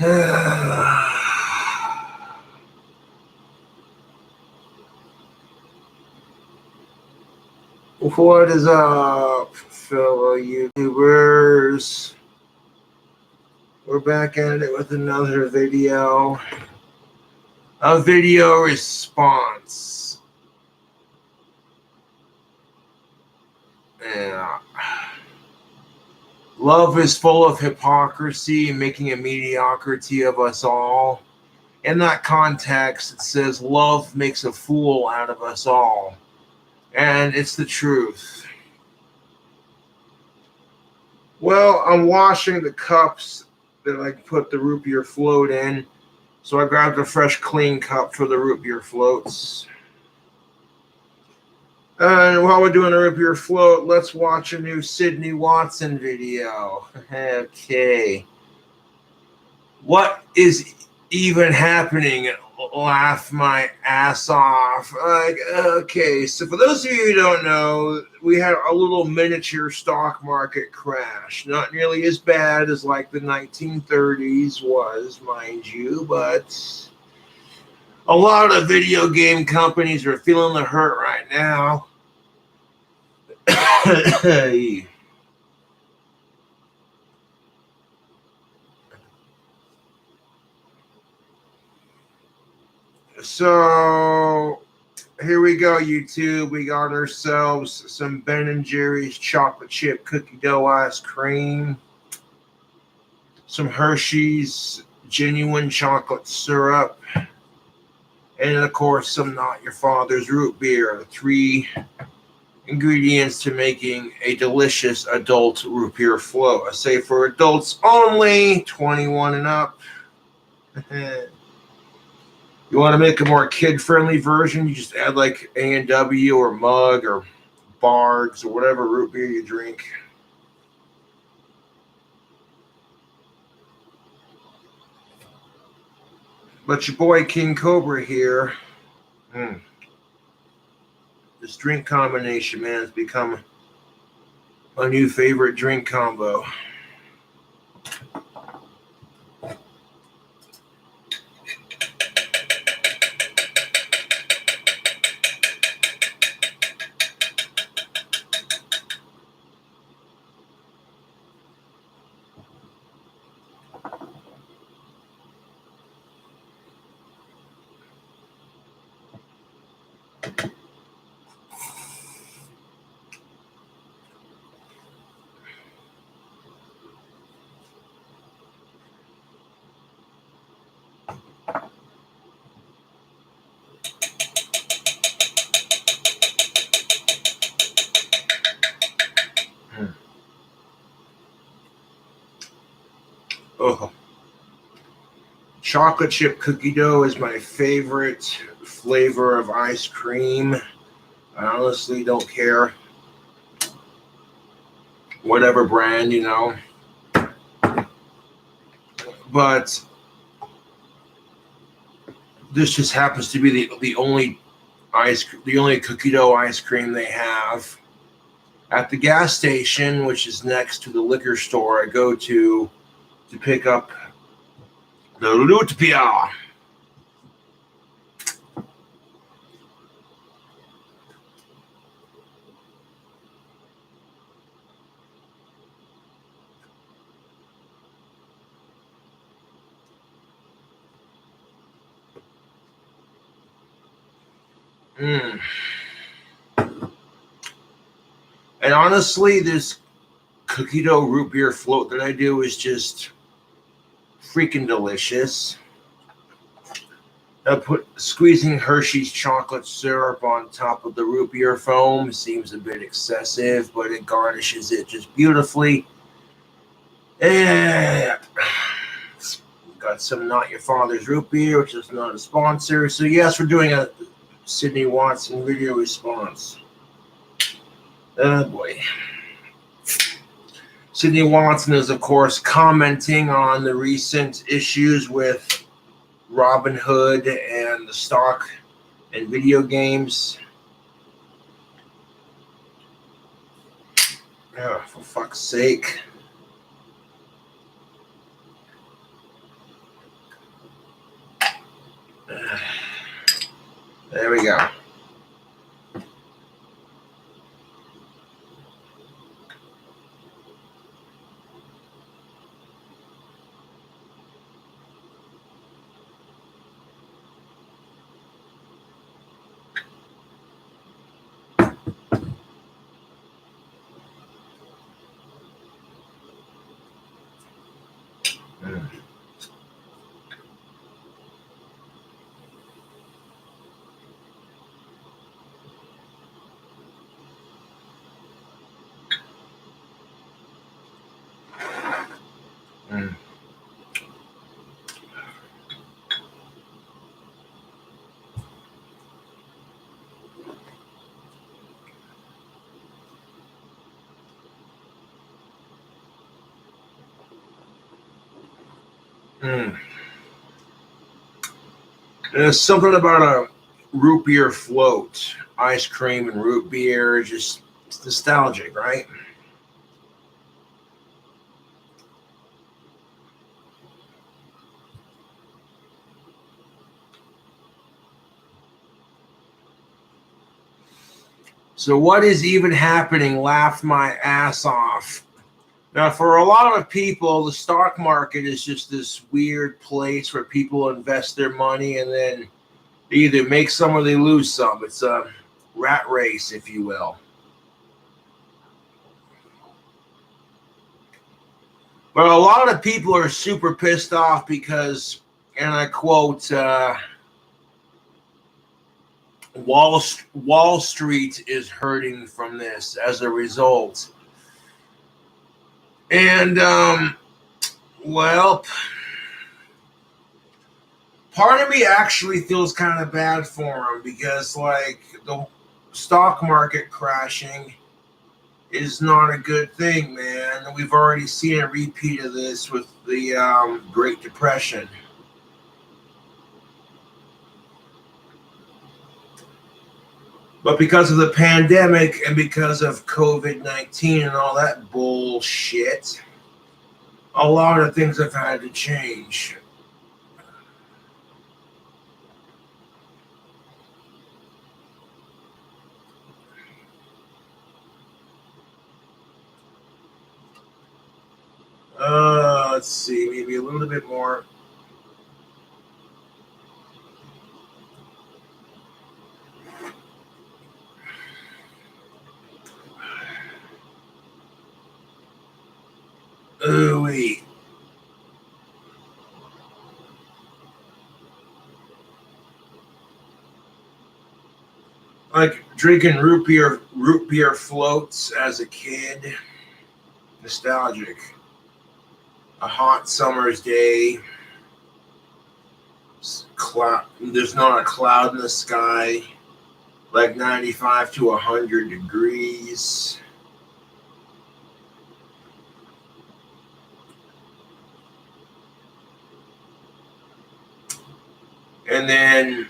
What is up, fellow YouTubers? We're back at it with another video. A video response. Yeah. Love is full of hypocrisy, making a mediocrity of us all. In that context, it says love makes a fool out of us all. And it's the truth. Well, I'm washing the cups that I put the root beer float in. So I grabbed a fresh, clean cup for the root beer floats. And while we're doing the root beer float, let's watch a new Sydney Watson video. Okay. What is even happening? Laugh my ass off. Okay, so for those of you who don't know, we had a little miniature stock market crash. Not nearly as bad as like the 1930s was, mind you, but a lot of video game companies are feeling the hurt right now. So here we go, YouTube. We got ourselves some Ben & Jerry's chocolate chip cookie dough ice cream, some Hershey's genuine chocolate syrup, and of course some Not Your Father's root beer. The three ingredients to making a delicious adult root beer float. I say for adults only, 21 and up. You want to make a more kid-friendly version, you just add like A&W or Mug or Bargs or whatever root beer you drink. But your boy King Cobra here, this drink combination, man, has become my new favorite drink combo. Oh, chocolate chip cookie dough is my favorite flavor of ice cream. I honestly don't care whatever brand, you know. But this just happens to be the only cookie dough ice cream they have at the gas station, which is next to the liquor store I go to pick up the root beer. And honestly, this cookie dough root beer float that I do is just freaking delicious. Squeezing Hershey's chocolate syrup on top of the root beer foam seems a bit excessive, but it garnishes it just beautifully. And got some Not Your Father's root beer, which is not a sponsor. So yes, we're doing a Sydney Watson video response. Oh boy. Sydney Watson is, of course, commenting on the recent issues with Robinhood and the stock and video games. Oh, for fuck's sake. Mm. Mm. Mm. There's something about a root beer float, ice cream and root beer, just it's nostalgic, right? So, what is even happening? Laughed my ass off. Now, for a lot of people, the stock market is just this weird place where people invest their money and then they either make some or they lose some. It's a rat race, if you will. But a lot of people are super pissed off because, and I quote, Wall Street is hurting from this as a result. And, well, part of me actually feels kind of bad for him because, like, the stock market crashing is not a good thing, man. We've already seen a repeat of this with the Great Depression. But because of the pandemic and because of COVID 19 and all that bullshit, a lot of things have had to change. Let's see, maybe a little bit more. Oh, wait. Like drinking root beer floats as a kid, nostalgic. A hot summer's day, there's not a cloud in the sky, like 95 to 100 degrees. And then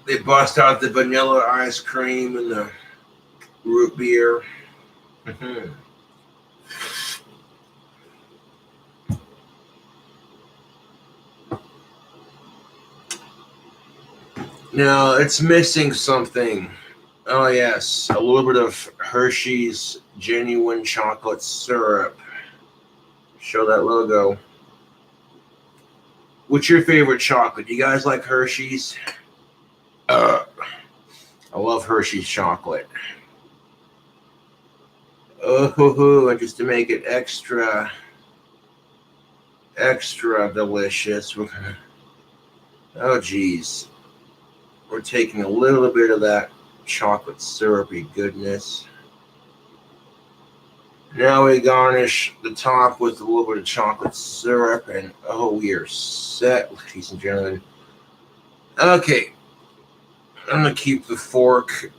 they bust out the vanilla ice cream and the root beer. Mhm. Now it's missing something. Oh, yes, a little bit of Hershey's genuine chocolate syrup. Show that logo. What's your favorite chocolate? You guys like Hershey's? Uh, I love Hershey's chocolate. Oh, and just to make it extra delicious, oh, geez. We're taking a little bit of that chocolate syrupy goodness. Now we garnish the top with a little bit of chocolate syrup, and oh, we are set, ladies and gentlemen. Okay, I'm gonna keep the fork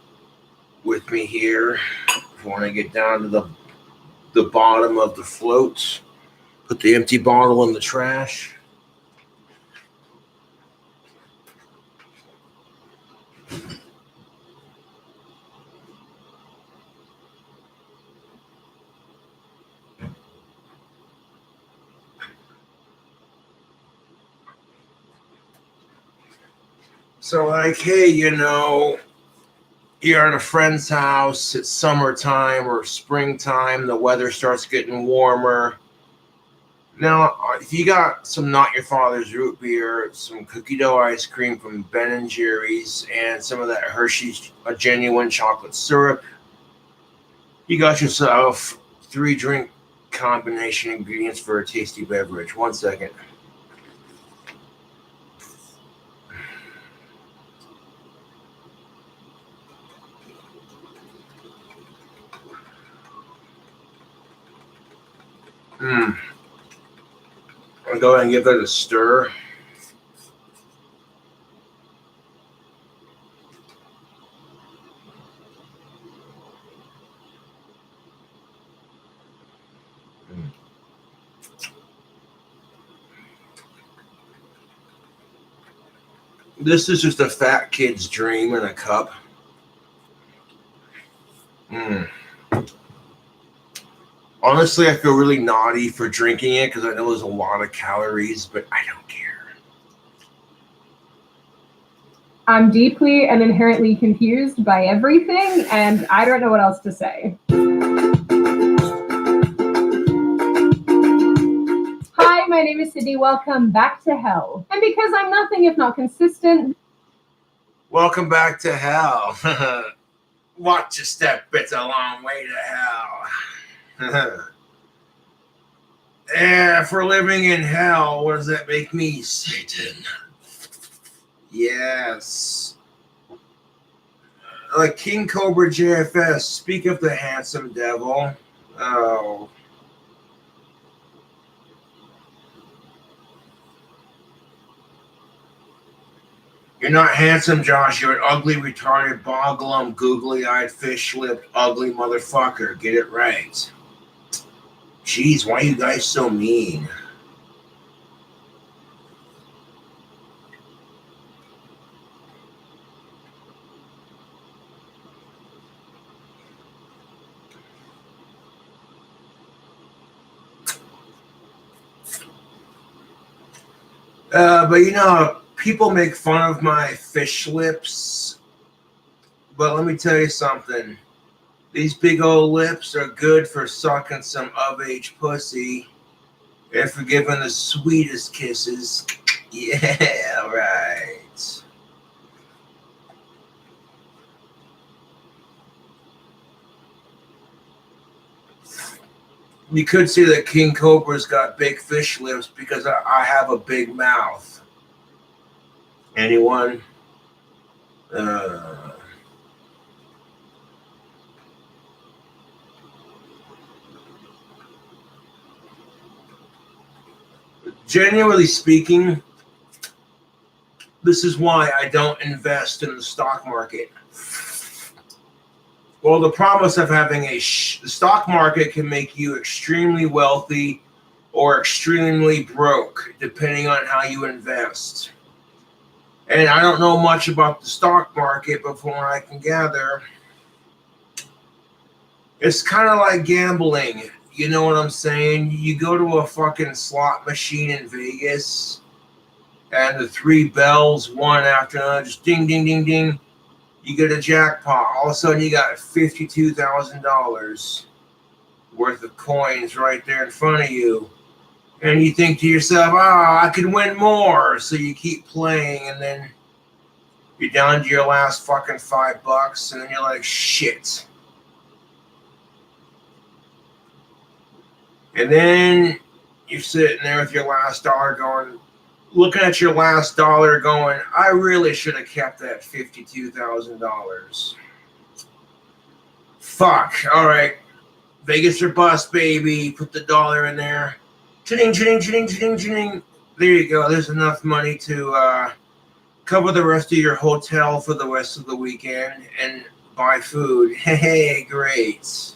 with me here. When I get down to the bottom of the float, put the empty bottle in the trash. So, like, hey, you're at a friend's house, it's summertime or springtime, the weather starts getting warmer. Now, if you got some Not Your Father's root beer, some cookie dough ice cream from Ben and Jerry's, and some of that Hershey's a genuine chocolate syrup, you got yourself 3 drink combination ingredients for a tasty beverage. 1 second. I'll go ahead and give that a stir. This is just a fat kid's dream in a cup. Honestly, I feel really naughty for drinking it because I know there's a lot of calories, but I don't care. I'm deeply and inherently confused by everything, and I don't know what else to say. Hi, my name is Sydney. Welcome back to hell. And because I'm nothing if not consistent... Welcome back to hell. Watch your step, it's a long way to hell. Yeah, for living in hell, what does that make me? Satan. Yes. Like King Cobra JFS, speak of the handsome devil. Oh. You're not handsome, Josh. You're an ugly, retarded, bogglum, googly-eyed, fish-lipped, ugly motherfucker. Get it right. Jeez, why are you guys so mean? But you know, people make fun of my fish lips. But let me tell you something. These big old lips are good for sucking some of-age pussy and for giving the sweetest kisses. Yeah, right. You could say that King Cobra's got big fish lips because I have a big mouth. Anyone? Genuinely speaking, this is why I don't invest in the stock market. Well, the promise of having the stock market can make you extremely wealthy or extremely broke, depending on how you invest. And I don't know much about the stock market, but from what I can gather, it's kind of like gambling. You know what I'm saying? You go to a fucking slot machine in Vegas, and the three bells, one after another, just ding, ding, ding, ding. You get a jackpot. All of a sudden, you got $52,000 worth of coins right there in front of you. And you think to yourself, I could win more. So you keep playing, and then you're down to your last fucking $5, and then you're like, shit. And then you're sitting there with your last dollar going, looking at your last dollar going, I really should have kept that $52,000. Fuck. All right. Vegas or bust, baby. Put the dollar in there. Cha-ding, cha-ding, cha-ding, cha-ding, cha-ding. There you go. There's enough money to cover the rest of your hotel for the rest of the weekend and buy food. Hey, great.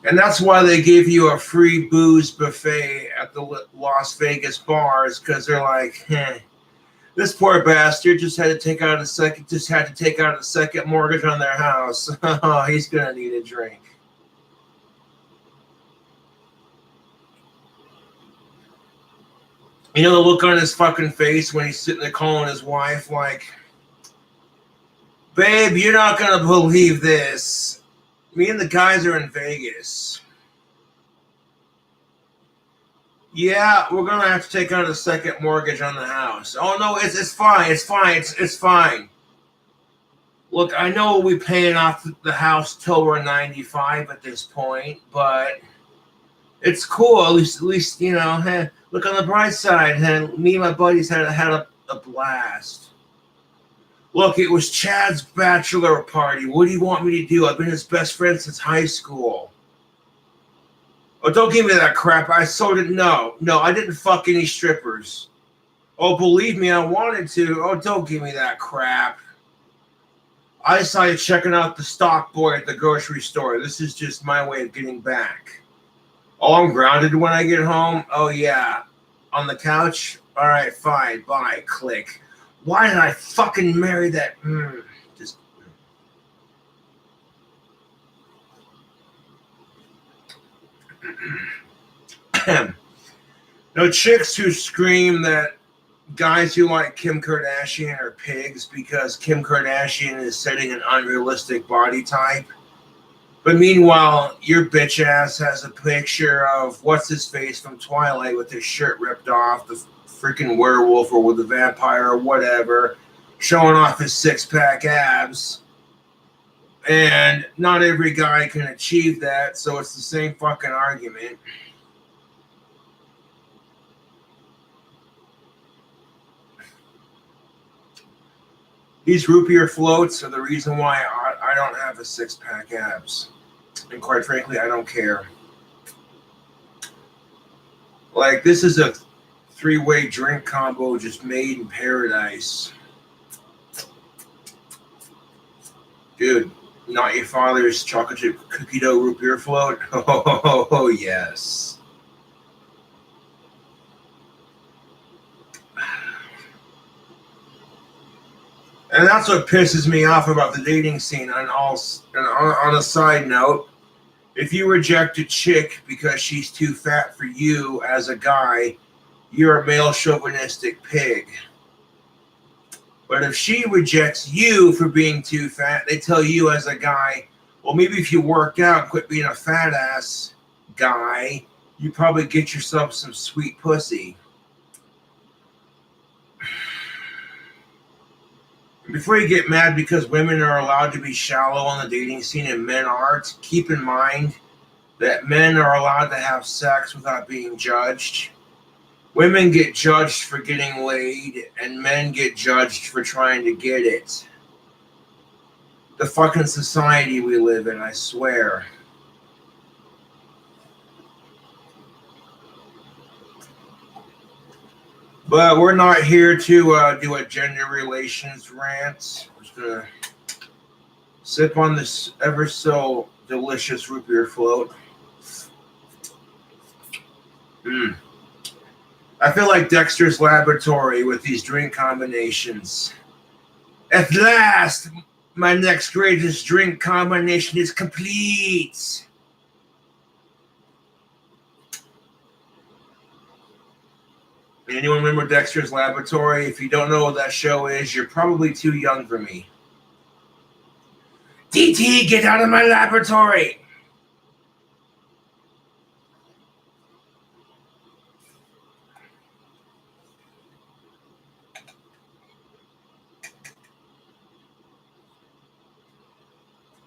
And that's why they give you a free booze buffet at the Las Vegas bars, because they're like, this poor bastard just had to take out a second mortgage on their house. He's gonna need a drink. You know the look on his fucking face when he's sitting there calling his wife like, babe, you're not gonna believe this. Me and the guys are in Vegas. Yeah, we're gonna have to take out a second mortgage on the house. Oh no, it's fine. It's fine. Look, I know we'll be paying off the house till we're 95 at this point, but it's cool. At least you know. Hey, look on the bright side. And me and my buddies had a blast. Look, it was Chad's bachelor party. What do you want me to do? I've been his best friend since high school. Oh, don't give me that crap. I so didn't know. No, I didn't fuck any strippers. Oh, believe me, I wanted to. Oh, don't give me that crap. I decided checking out the stock boy at the grocery store. This is just my way of getting back. Oh, I'm grounded when I get home. Oh, yeah. On the couch? All right, fine. Bye. Click. Why did I fucking marry that? Just. No chicks who scream that guys who like Kim Kardashian are pigs because Kim Kardashian is setting an unrealistic body type. But meanwhile, your bitch ass has a picture of what's his face from Twilight with his shirt ripped off, the freaking werewolf or with the vampire or whatever, showing off his six-pack abs. And not every guy can achieve that, so it's the same fucking argument. These root beer floats are the reason why I don't have a six-pack abs. And quite frankly, I don't care. Like, this is a three-way drink combo just made in paradise. Dude, not your father's chocolate chip cookie dough root beer float? Oh, yes. And that's what pisses me off about the dating scene. And on a side note, if you reject a chick because she's too fat for you as a guy, you're a male chauvinistic pig. But if she rejects you for being too fat, they tell you as a guy, well, maybe if you work out and quit being a fat ass guy, you probably get yourself some sweet pussy. Before you get mad because women are allowed to be shallow on the dating scene and men aren't, keep in mind that men are allowed to have sex without being judged. Women get judged for getting laid, and men get judged for trying to get it. The fucking society we live in, I swear. But we're not here to do a gender relations rant. We're just gonna sip on this ever so delicious root beer float. I feel like Dexter's Laboratory with these drink combinations. At last, my next greatest drink combination is complete. Anyone remember Dexter's Laboratory? If you don't know what that show is, you're probably too young for me. DT, get out of my laboratory!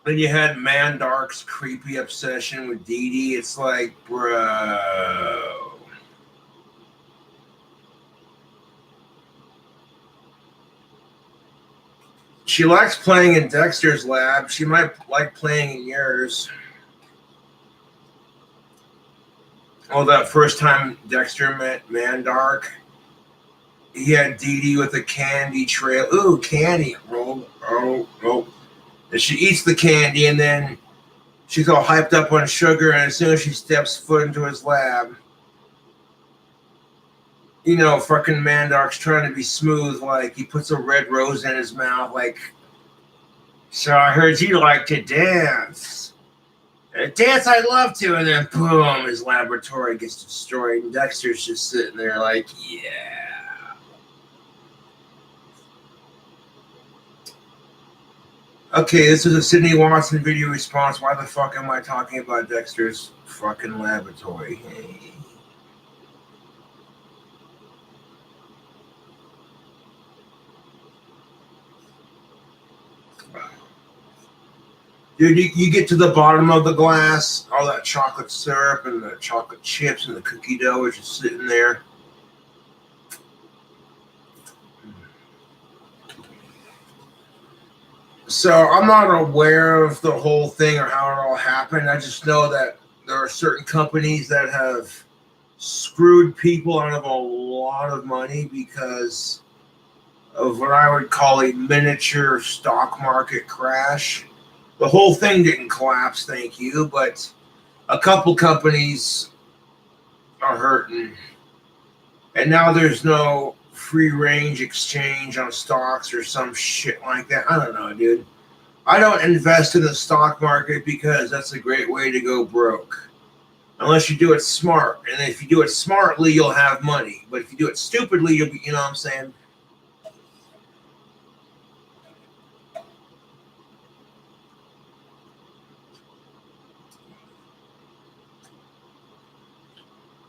Then you had Mandark's creepy obsession with Dee Dee. It's like, bro. She likes playing in Dexter's lab. She might like playing in yours. Oh, that first time Dexter met Mandark, he had Dee Dee with a candy trail. Ooh, candy. Oh. And she eats the candy, and then she's all hyped up on sugar, and as soon as she steps foot into his lab, you know, fucking Mandark's trying to be smooth, like he puts a red rose in his mouth, like, so I heard you like to dance. Dance I'd love to, and then boom, his laboratory gets destroyed, and Dexter's just sitting there like, yeah. Okay, this is a Sydney Watson video response. Why the fuck am I talking about Dexter's fucking laboratory? Hey. Dude, you get to the bottom of the glass, all that chocolate syrup and the chocolate chips and the cookie dough is just sitting there. So I'm not aware of the whole thing or how it all happened. I just know that there are certain companies that have screwed people out of a lot of money because of what I would call a miniature stock market crash. The whole thing didn't collapse, thank you, but a couple companies are hurting. And now there's no free range exchange on stocks or some shit like that. I don't know, dude. I don't invest in the stock market because that's a great way to go broke. Unless you do it smart. And if you do it smartly, you'll have money. But if you do it stupidly, you'll be, you know what I'm saying?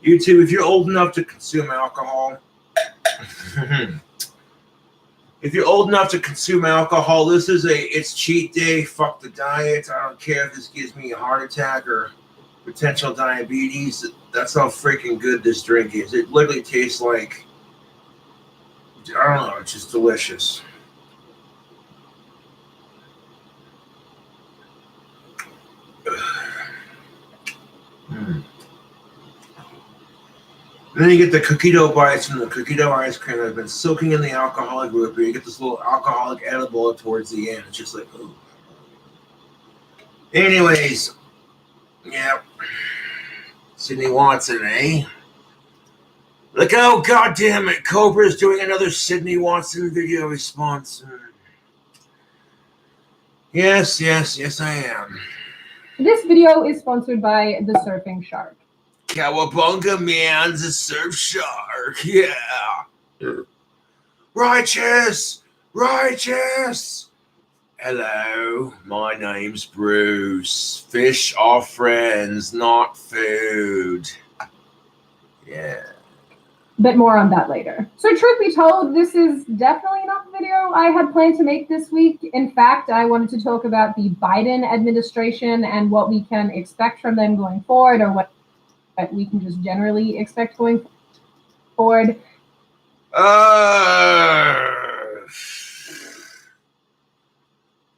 YouTube, if you're old enough to consume alcohol, if you're old enough to consume alcohol, it's cheat day, fuck the diet. I don't care if this gives me a heart attack or potential diabetes. That's how freaking good this drink is. It literally tastes like, I don't know, it's just delicious. Mm. And then you get the cookie dough bites from the cookie dough ice cream that have been soaking in the alcoholic group. You get this little alcoholic edible towards the end. It's just like, ooh. Anyways, yeah. Sydney Watson, eh? Like, oh, god damn it. Cobra's doing another Sydney Watson video response. Yes, I am. This video is sponsored by the Surfing Shark. Cowabunga man's a surf shark. Yeah. Righteous. Hello, my name's Bruce. Fish are friends, not food. Yeah. But more on that later. So truth be told, this is definitely not the video I had planned to make this week. In fact, I wanted to talk about the Biden administration and what we can expect from them going forward, or what we can just generally expect going forward.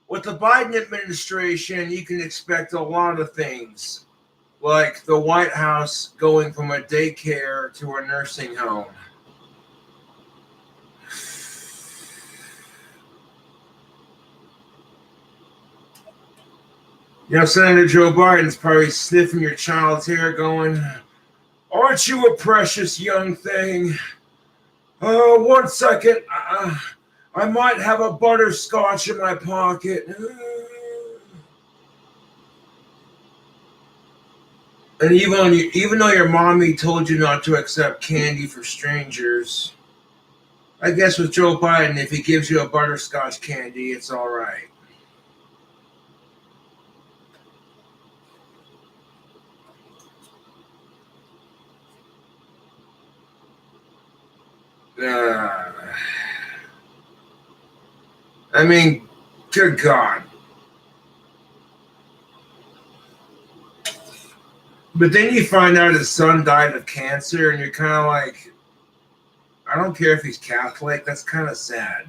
With the Biden administration, you can expect a lot of things, like the White House going from a daycare to a nursing home. You know, Senator Joe Biden's probably sniffing your child's hair going, aren't you a precious young thing? 1 second. I might have a butterscotch in my pocket. And even though your mommy told you not to accept candy for strangers, I guess with Joe Biden, if he gives you a butterscotch candy, it's all right. I mean, good God. But then you find out his son died of cancer, and you're kind of like, I don't care if he's Catholic. That's kind of sad.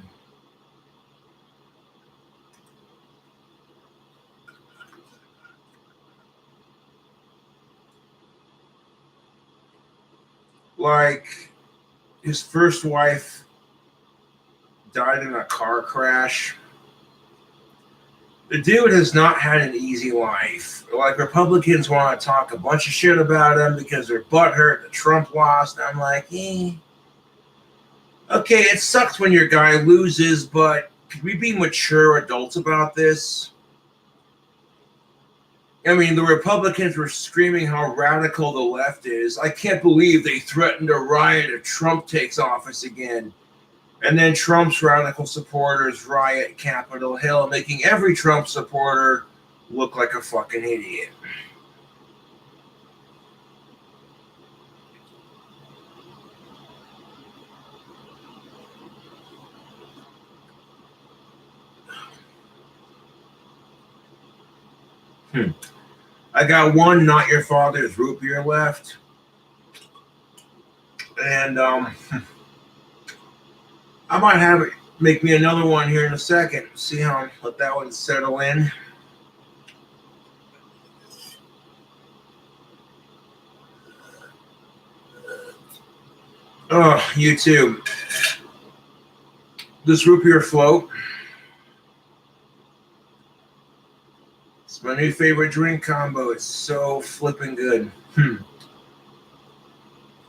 Like, his first wife died in a car crash. The dude has not had an easy life. Like, Republicans want to talk a bunch of shit about him because they're butthurt that Trump lost. And I'm like, okay, it sucks when your guy loses, but could we be mature adults about this? I mean, the Republicans were screaming how radical the left is. I can't believe they threatened a riot if Trump takes office again. And then Trump's radical supporters riot Capitol Hill, making every Trump supporter look like a fucking idiot. I got one not your father's root beer left. And I might have it make me another one here in a second. See how let that one settle in. Oh, YouTube. This root beer float. It's my new favorite drink combo. It's so flipping good.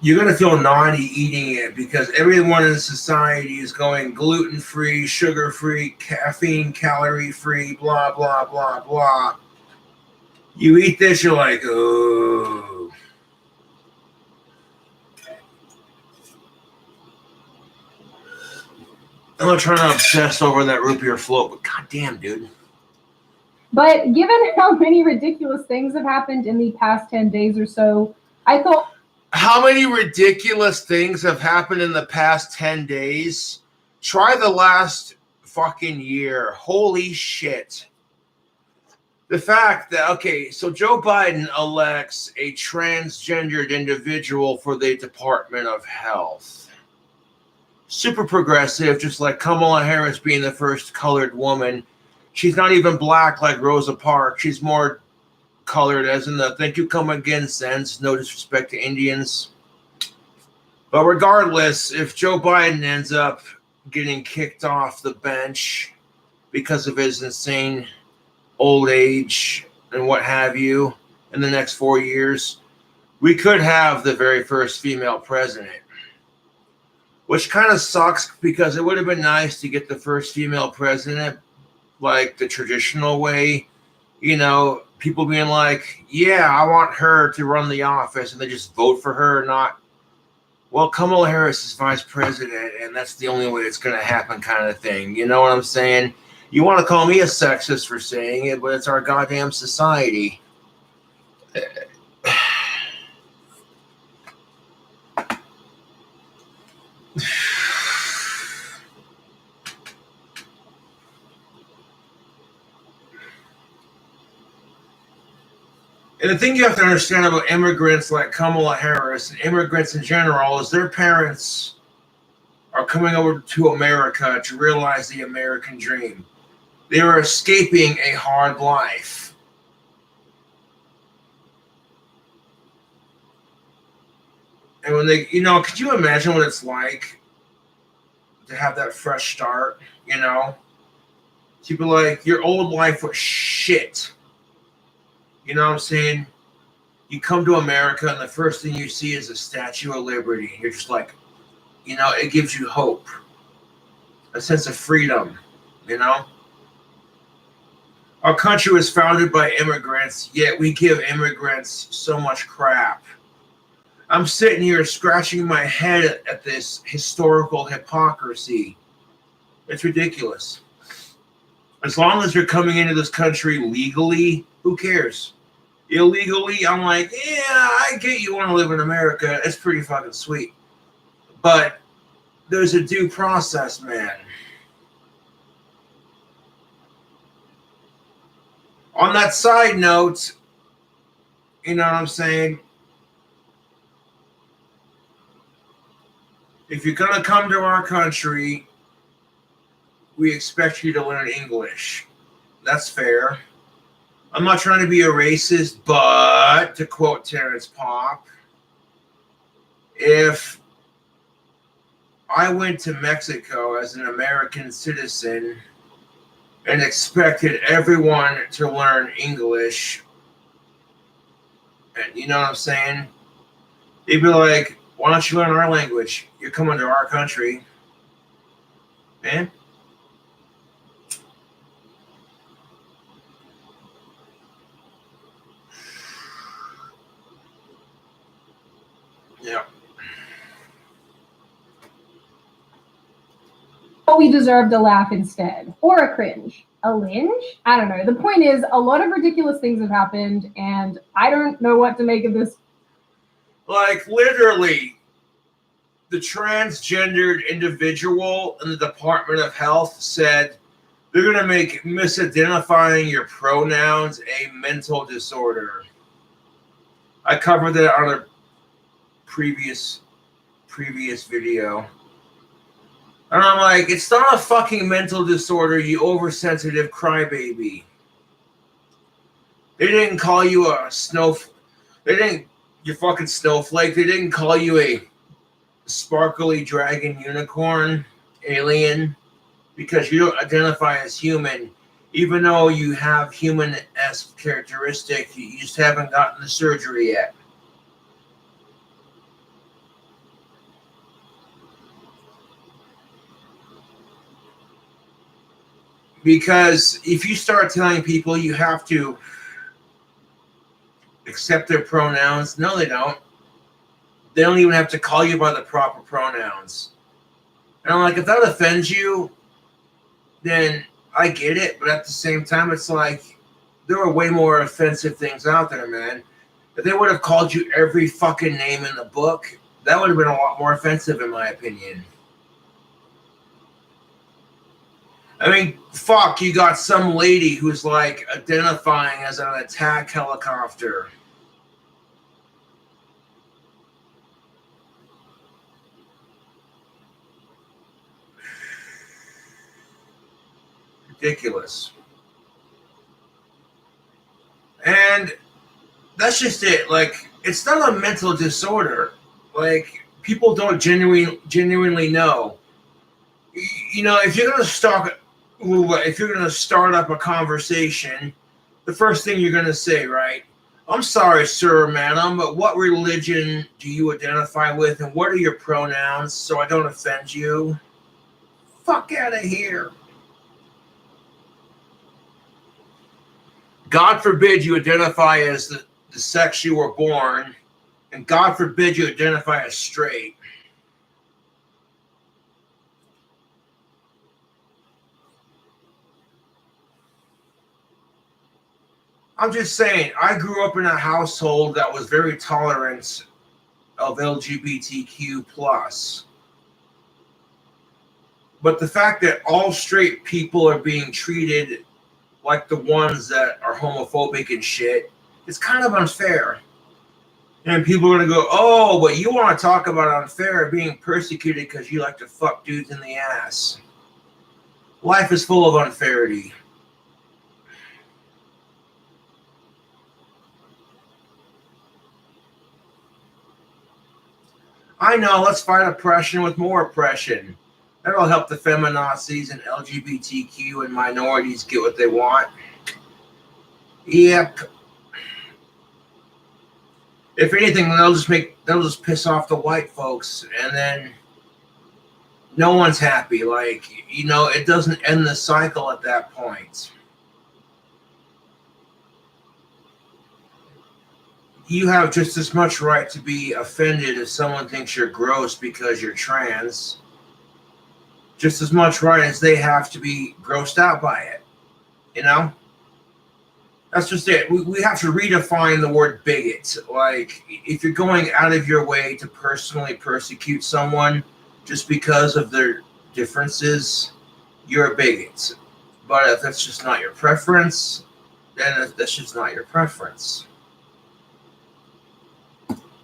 You're going to feel naughty eating it because everyone in society is going gluten-free, sugar-free, caffeine, calorie-free, blah, blah, blah, blah. You eat this, you're like, oh. I'm not trying to obsess over that root beer float, but goddamn, dude. But given how many ridiculous things have happened in the past 10 days or so, I thought... How many ridiculous things have happened in the past 10 days? Try the last fucking year. Holy shit. The fact that, okay, so Joe Biden elects a transgendered individual for the Department of Health. Super progressive, just like Kamala Harris being the first colored woman. She's not even black like Rosa Parks. She's more colored, as in the thank you come again sense. No disrespect to Indians. But regardless, if Joe Biden ends up getting kicked off the bench because of his insane old age and what have you in the next 4 years, we could have the very first female president. Which kind of sucks because it would have been nice to get the first female president like the traditional way, you know, people being like, yeah, I want her to run the office, and they just vote for her, not, well, Kamala Harris is vice president, and that's the only way it's going to happen kind of thing. You know what I'm saying? You want to call me a sexist for saying it, but it's our goddamn society. And the thing you have to understand about immigrants like Kamala Harris and immigrants in general is their parents are coming over to America to realize the American dream. They are escaping a hard life. And when they, you know, could you imagine what it's like to have that fresh start, you know? To be like, your old life was shit. You know what I'm saying? You come to America and the first thing you see is a Statue of Liberty. You're just like, you know, it gives you hope. A sense of freedom, you know? Our country was founded by immigrants, yet we give immigrants so much crap. I'm sitting here scratching my head at this historical hypocrisy. It's ridiculous. As long as you're coming into this country legally, who cares? Illegally, I'm like, yeah, I get you want to live in America. It's pretty fucking sweet. But there's a due process, man. On that side note, you know what I'm saying? If you're going to come to our country, we expect you to learn English. That's fair. I'm not trying to be a racist, but to quote Terrence Popp, if I went to Mexico as an American citizen and expected everyone to learn English, and you know what I'm saying? They'd be like, why don't you learn our language? You're coming to our country. Man. Yeah. But we deserved a laugh instead, or a cringe. A linge? I don't know. The point is, a lot of ridiculous things have happened, and I don't know what to make of this. Like, literally, the transgendered individual in the Department of Health said They're gonna make misidentifying your pronouns a mental disorder. I covered that on a previous video. And I'm like, it's not a fucking mental disorder, you oversensitive crybaby. They didn't call you a you fucking snowflake. They didn't call you a sparkly dragon unicorn alien because you don't identify as human, even though you have human-esque characteristics. You just haven't gotten the surgery yet. Because if you start telling people you have to accept their pronouns, no, they don't. They don't even have to call you by the proper pronouns. And I'm like, if that offends you, then I get it. But at the same time, it's like, there are way more offensive things out there, man. If they would have called you every fucking name in the book, that would have been a lot more offensive, in my opinion. I mean, fuck, you got some lady who's like identifying as an attack helicopter. Ridiculous. And that's just it. Like, it's not a mental disorder. Like, people don't genuinely know. You know, if you're gonna start up a conversation, the first thing you're gonna say, right? I'm sorry, sir, madam, but what religion do you identify with, and what are your pronouns, so I don't offend you? Fuck out of here. God forbid you identify as the sex you were born, and God forbid you identify as straight. I'm just saying, I grew up in a household that was very tolerant of LGBTQ+. But the fact that all straight people are being treated like the ones that are homophobic and shit, it's kind of unfair. And people are going to go, oh, but you want to talk about unfair, being persecuted because you like to fuck dudes in the ass. Life is full of unfairity. I know, let's fight oppression with more oppression. That'll help the feminazis and LGBTQ and minorities get what they want. Yep. If anything, they'll just piss off the white folks, and then no one's happy. Like, you know, it doesn't end the cycle at that point. You have just as much right to be offended if someone thinks you're gross because you're trans. Just as much right as they have to be grossed out by it. You know? That's just it. We have to redefine the word bigot. Like, if you're going out of your way to personally persecute someone just because of their differences, you're a bigot. But if that's just not your preference, then that's just not your preference.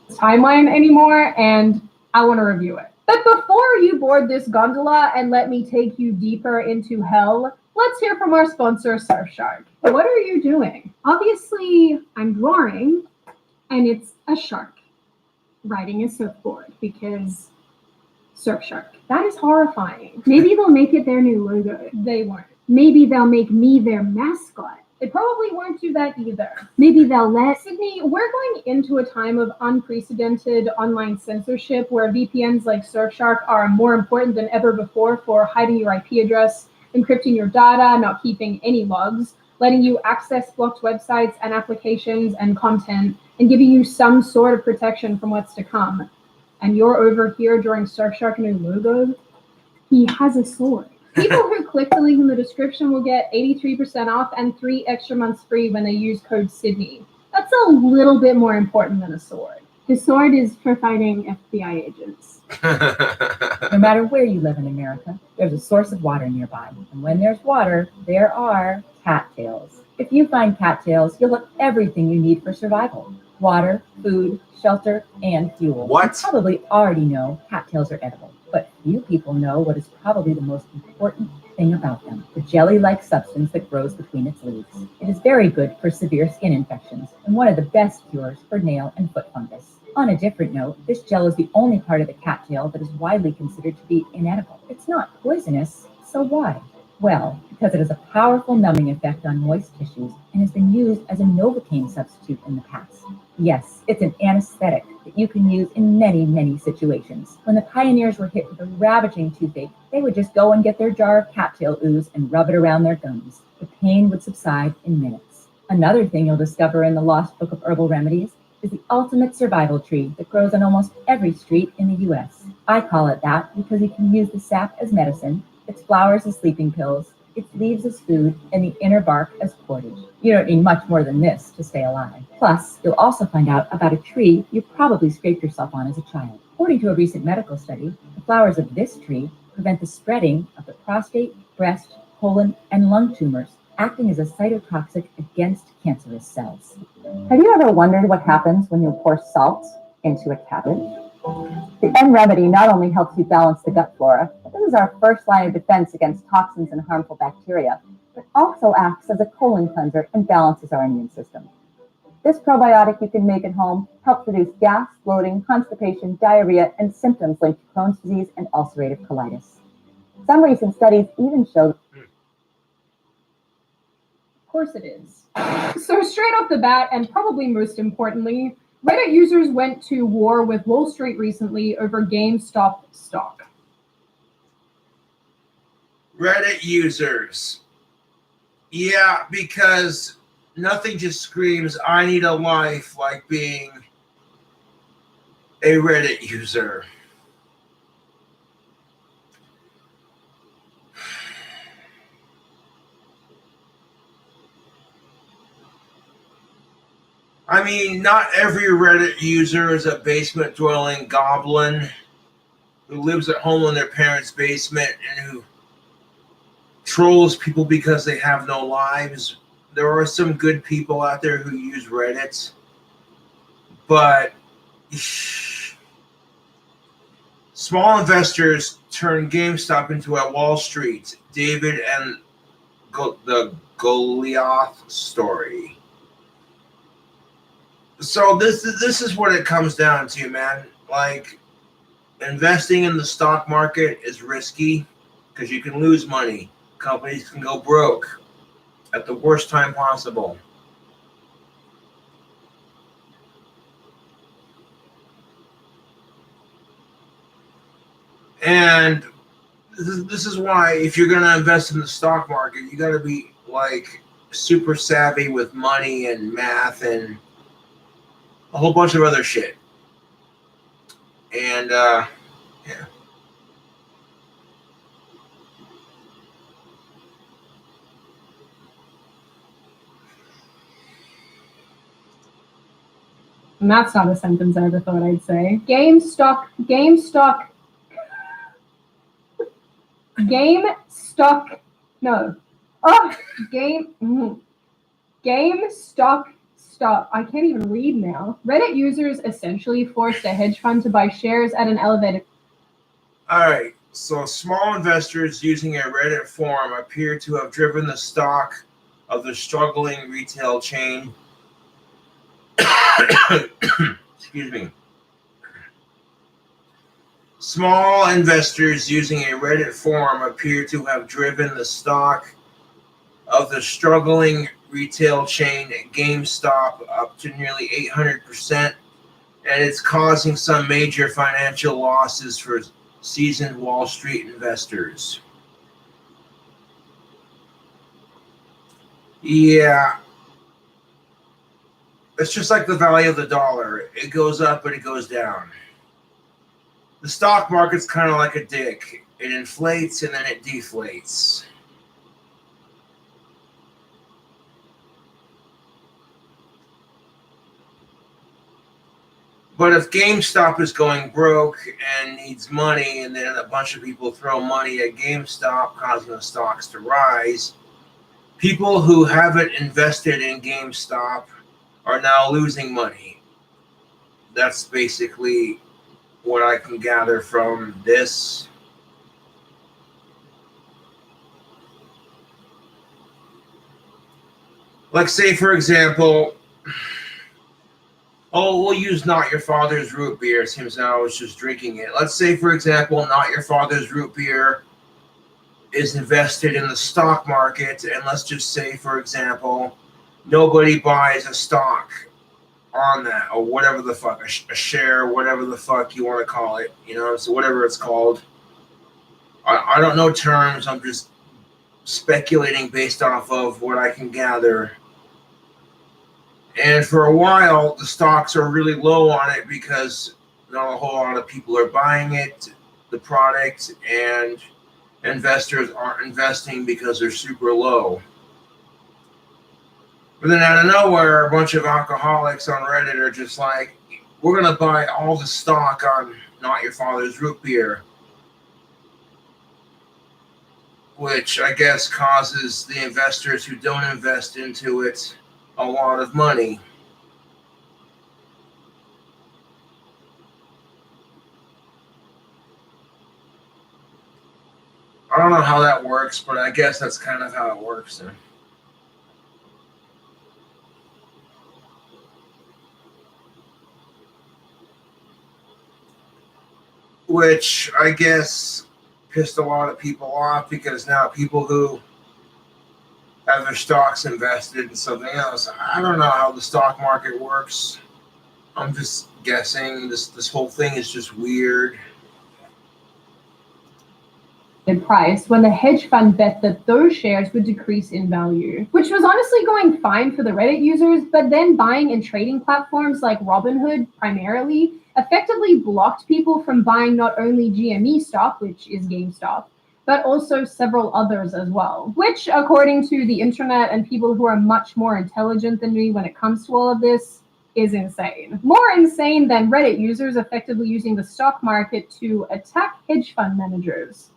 Timeline anymore, and I want to review it. But before you board this gondola and let me take you deeper into hell, let's hear from our sponsor, Surfshark. What are you doing? Obviously, I'm drawing, and it's a shark riding a surfboard because Surfshark. That is horrifying. Maybe they'll make it their new logo. They weren't. Maybe they'll make me their mascot. They probably won't do that either. Maybe they'll let... Sydney, we're going into a time of unprecedented online censorship where VPNs like Surfshark are more important than ever before for hiding your IP address, encrypting your data, not keeping any logs, letting you access blocked websites and applications and content, and giving you some sort of protection from what's to come. And you're over here drawing Surfshark new logo? He has a sword. People who click the link in the description will get 83% off and 3 extra months free when they use code Sydney. That's a little bit more important than a sword. The sword is for fighting FBI agents. No matter where you live in America, there's a source of water nearby. And when there's water, there are cattails. If you find cattails, you'll have everything you need for survival. Water, food, shelter, and fuel. What? You probably already know cattails are edible, but few people know what is probably the most important thing about them, the jelly-like substance that grows between its leaves. It is very good for severe skin infections and one of the best cures for nail and foot fungus. On a different note, this gel is the only part of the cattail that is widely considered to be inedible. It's not poisonous, so why? Well, because it has a powerful numbing effect on moist tissues and has been used as a Novocaine substitute in the past. Yes, it's an anesthetic that you can use in many, many situations. When the pioneers were hit with a ravaging toothache, they would just go and get their jar of cattail ooze and rub it around their gums. The pain would subside in minutes. Another thing you'll discover in the Lost Book of Herbal Remedies is the ultimate survival tree that grows on almost every street in the U.S. I call it that because you can use the sap as medicine, its flowers as sleeping pills, its leaves as food, and the inner bark as cordage. You don't need much more than this to stay alive. Plus, you'll also find out about a tree you probably scraped yourself on as a child. According to a recent medical study, the flowers of this tree prevent the spreading of the prostate, breast, colon, and lung tumors, acting as a cytotoxic against cancerous cells. Have you ever wondered what happens when you pour salt into a cabbage? The N Remedy not only helps you balance the gut flora, but this is our first line of defense against toxins and harmful bacteria, but also acts as a colon cleanser and balances our immune system. This probiotic you can make at home helps reduce gas, bloating, constipation, diarrhea, and symptoms linked to Crohn's disease and ulcerative colitis. Some recent studies even show. Of course it is. So straight off the bat, and probably most importantly, Reddit users went to war with Wall Street recently over GameStop stock. Reddit users. Yeah, because nothing just screams, I need a life, like being a Reddit user. I mean, not every Reddit user is a basement-dwelling goblin who lives at home in their parents' basement and who trolls people because they have no lives. There are some good people out there who use Reddit, but small investors turn GameStop into a Wall Street, David and the Goliath story. So this is what it comes down to, man. Like, investing in the stock market is risky because you can lose money. Companies can go broke at the worst time possible. And this is why, if you're going to invest in the stock market, you got to be like super savvy with money and math and a whole bunch of other shit. And yeah. And that's not a sentence I ever thought I'd say. GameStop. No. Oh, GameStop. Stop. I can't even read now. Reddit users essentially forced a hedge fund to buy shares at an elevated. All right. So small investors using a Reddit forum appear to have driven the stock of the struggling retail chain. Excuse me. Small investors using a Reddit forum appear to have driven the stock of the struggling retail chain GameStop up to nearly 800%, and it's causing some major financial losses for seasoned Wall Street investors. Yeah. It's just like the value of the dollar. It goes up and it goes down. The stock market's kind of like a dick. It inflates and then it deflates. But if GameStop is going broke and needs money, and then a bunch of people throw money at GameStop, causing the stocks to rise, people who haven't invested in GameStop are now losing money. That's basically what I can gather from this. Like, say, for example, we'll use Not Your Father's Root Beer, since I was just drinking it. Let's say, for example, Not Your Father's Root Beer is invested in the stock market, and let's just say, for example, nobody buys a stock on that, or whatever the fuck, a share, whatever the fuck you want to call it, so whatever it's called. I don't know terms, I'm just speculating based off of what I can gather. And for a while, the stocks are really low on it because not a whole lot of people are buying it, the product, and investors aren't investing because they're super low. But then out of nowhere, a bunch of alcoholics on Reddit are just like, we're going to buy all the stock on Not Your Father's Root Beer. Which I guess causes the investors who don't invest into it a lot of money. I don't know how that works, but I guess that's kind of how it works then. Which I guess pissed a lot of people off, because now people who have their stocks invested in something else. I don't know how the stock market works. I'm just guessing. This whole thing is just weird. Price when the hedge fund bet that those shares would decrease in value, which was honestly going fine for the Reddit users, but then buying and trading platforms like Robinhood primarily effectively blocked people from buying not only GME stock, which is GameStop, but also several others as well, which, according to the internet and people who are much more intelligent than me when it comes to all of this, is insane. More insane than Reddit users effectively using the stock market to attack hedge fund managers.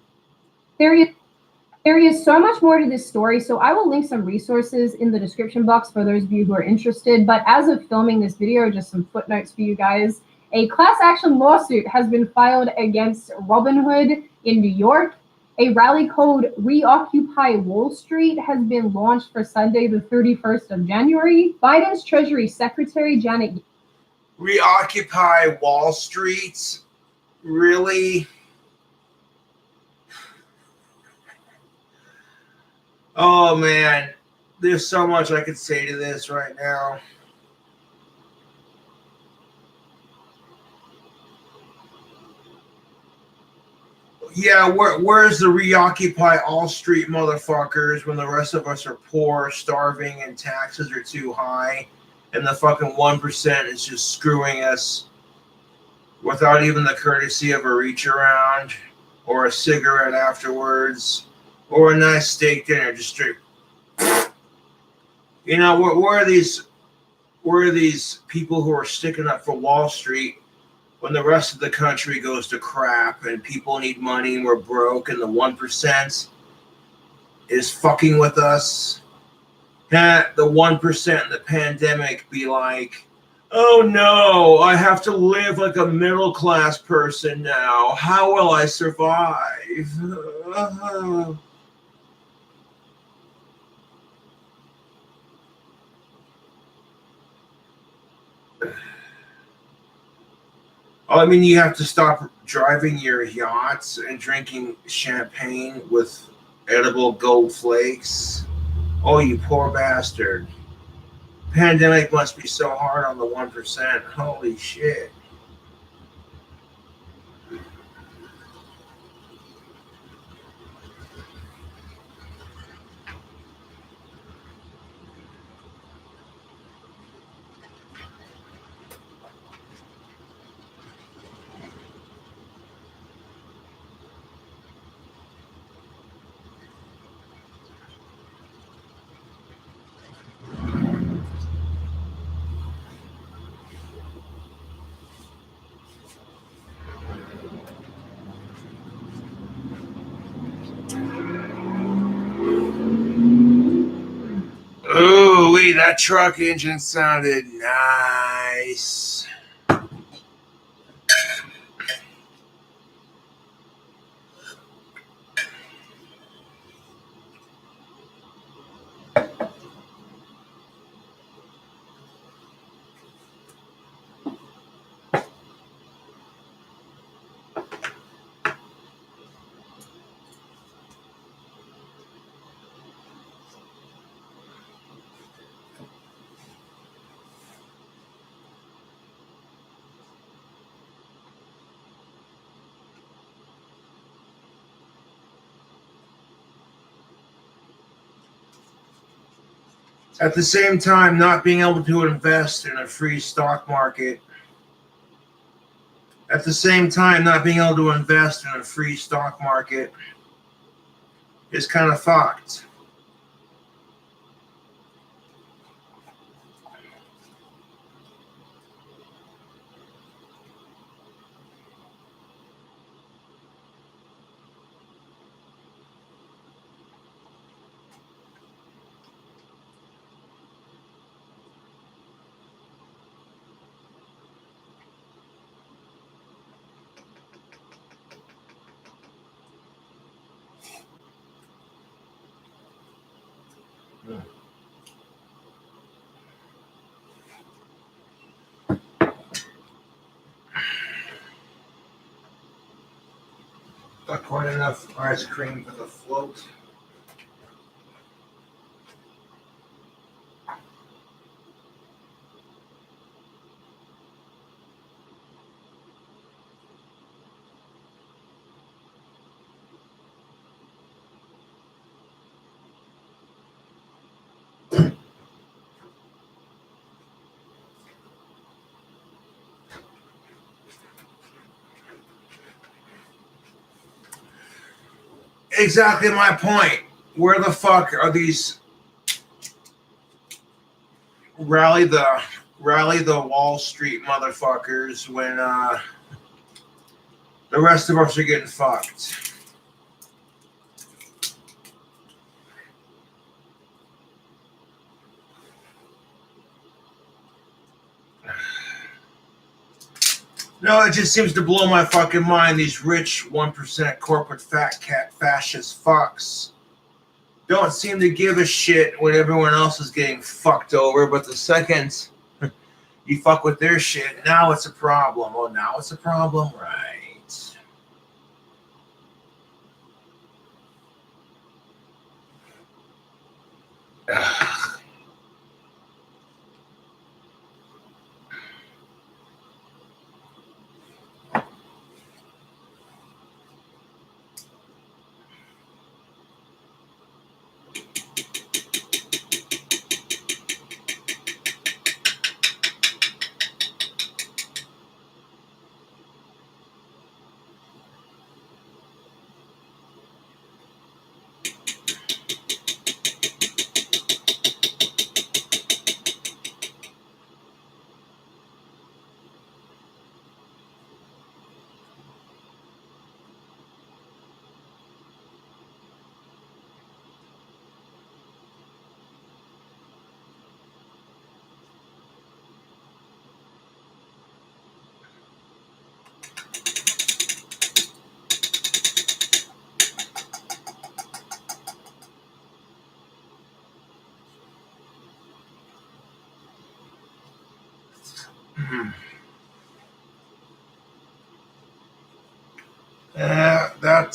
There is so much more to this story, so I will link some resources in the description box for those of you who are interested. But as of filming this video, just some footnotes for you guys. A class action lawsuit has been filed against Robinhood in New York. A rally called Reoccupy Wall Street has been launched for Sunday, the 31st of January. Biden's Treasury Secretary Janet... Reoccupy Wall Street? Really? Oh man, there's so much I could say to this right now. Yeah, where's the Reoccupy All Street motherfuckers when the rest of us are poor, starving, and taxes are too high, and the fucking 1% is just screwing us without even the courtesy of a reach around or a cigarette afterwards or a nice steak dinner, just straight. Where are these people who are sticking up for Wall Street when the rest of the country goes to crap and people need money and we're broke and the 1% is fucking with us? Can't the 1% in the pandemic be like, oh no, I have to live like a middle class person now. How will I survive? I mean, you have to stop driving your yachts and drinking champagne with edible gold flakes. Oh, you poor bastard. Pandemic must be so hard on the 1%. Holy shit. Golly, that truck engine sounded nice. At the same time, not being able to invest in a free stock market. At the same time, not being able to invest in a free stock market is kind of fucked. Not quite enough ice cream for the float. Exactly my point. Where the fuck are these rally the Wall Street motherfuckers when the rest of us are getting fucked? No, it just seems to blow my fucking mind. These rich 1% corporate fat cat fascist fucks don't seem to give a shit when everyone else is getting fucked over, but the second you fuck with their shit, now it's a problem. Oh, now it's a problem? Right. Ugh.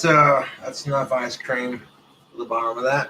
That's enough ice cream for the bottom of that.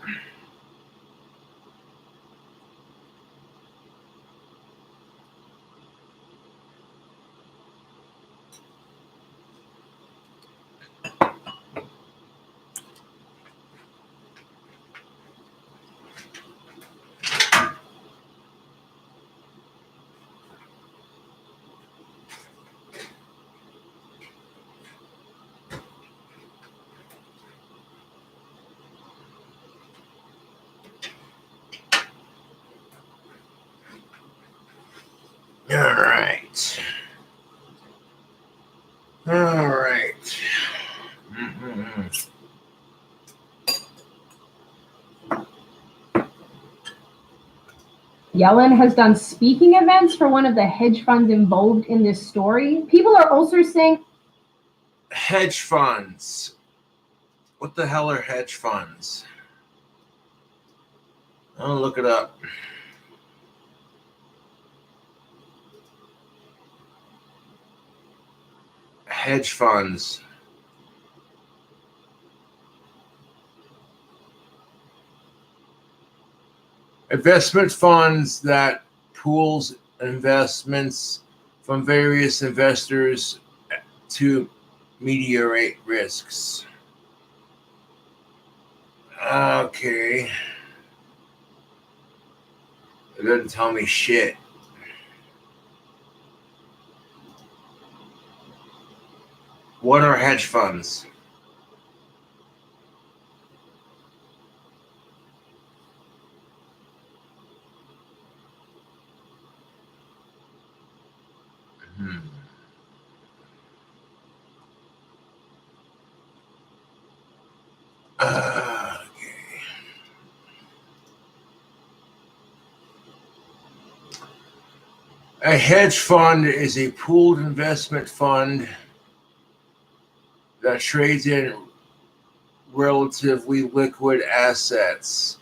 All right. All right. Yellen has done speaking events for one of the hedge funds involved in this story. People are also saying Hedge funds. What the hell are hedge funds? I'll look it up. Hedge funds. Investment funds that pools investments from various investors to ameliorate risks. Okay. It doesn't tell me shit. What are hedge funds? Okay. A hedge fund is a pooled investment fund that trades in relatively liquid assets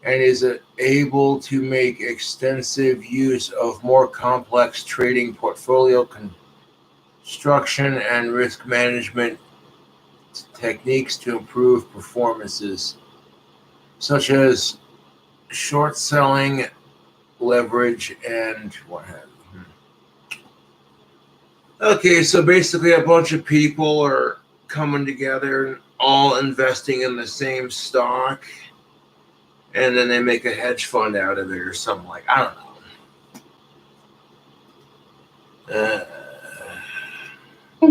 and is able to make extensive use of more complex trading portfolio construction and risk management techniques to improve performances, such as short selling, leverage, and what have you. Okay, so basically a bunch of people are coming together and all investing in the same stock, and then they make a hedge fund out of it or something like, I don't know.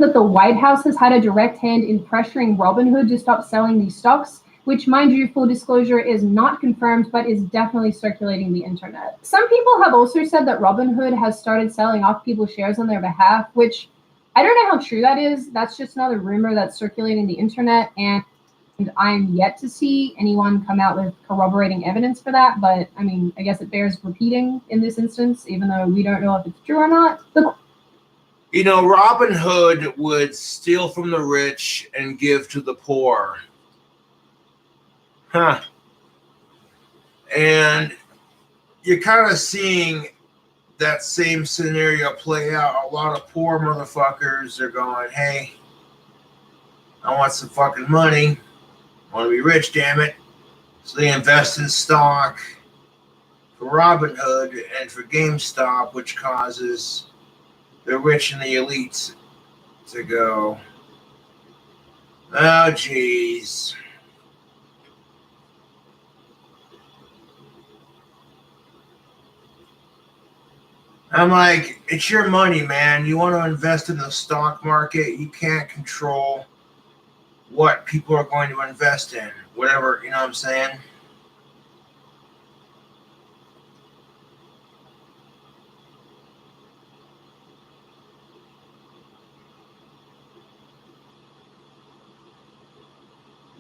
that the White House has had a direct hand in pressuring Robinhood to stop selling these stocks, which, mind you, full disclosure, is not confirmed, but is definitely circulating the internet. Some people have also said that Robinhood has started selling off people's shares on their behalf, which I don't know how true that is. That's just another rumor that's circulating the internet, and I'm yet to see anyone come out with corroborating evidence for that. But I mean, I guess it bears repeating in this instance, even though we don't know if it's true or not. You know, Robinhood would steal from the rich and give to the poor. Huh. And you're kind of seeing that same scenario play out. A lot of poor motherfuckers are going, hey, I want some fucking money. I want to be rich, damn it. So they invest in stock for Robinhood and for GameStop, which causes the rich and the elites to go, oh, geez. I'm like, it's your money, man. You want to invest in the stock market. You can't control what people are going to invest in. Whatever, you know what I'm saying?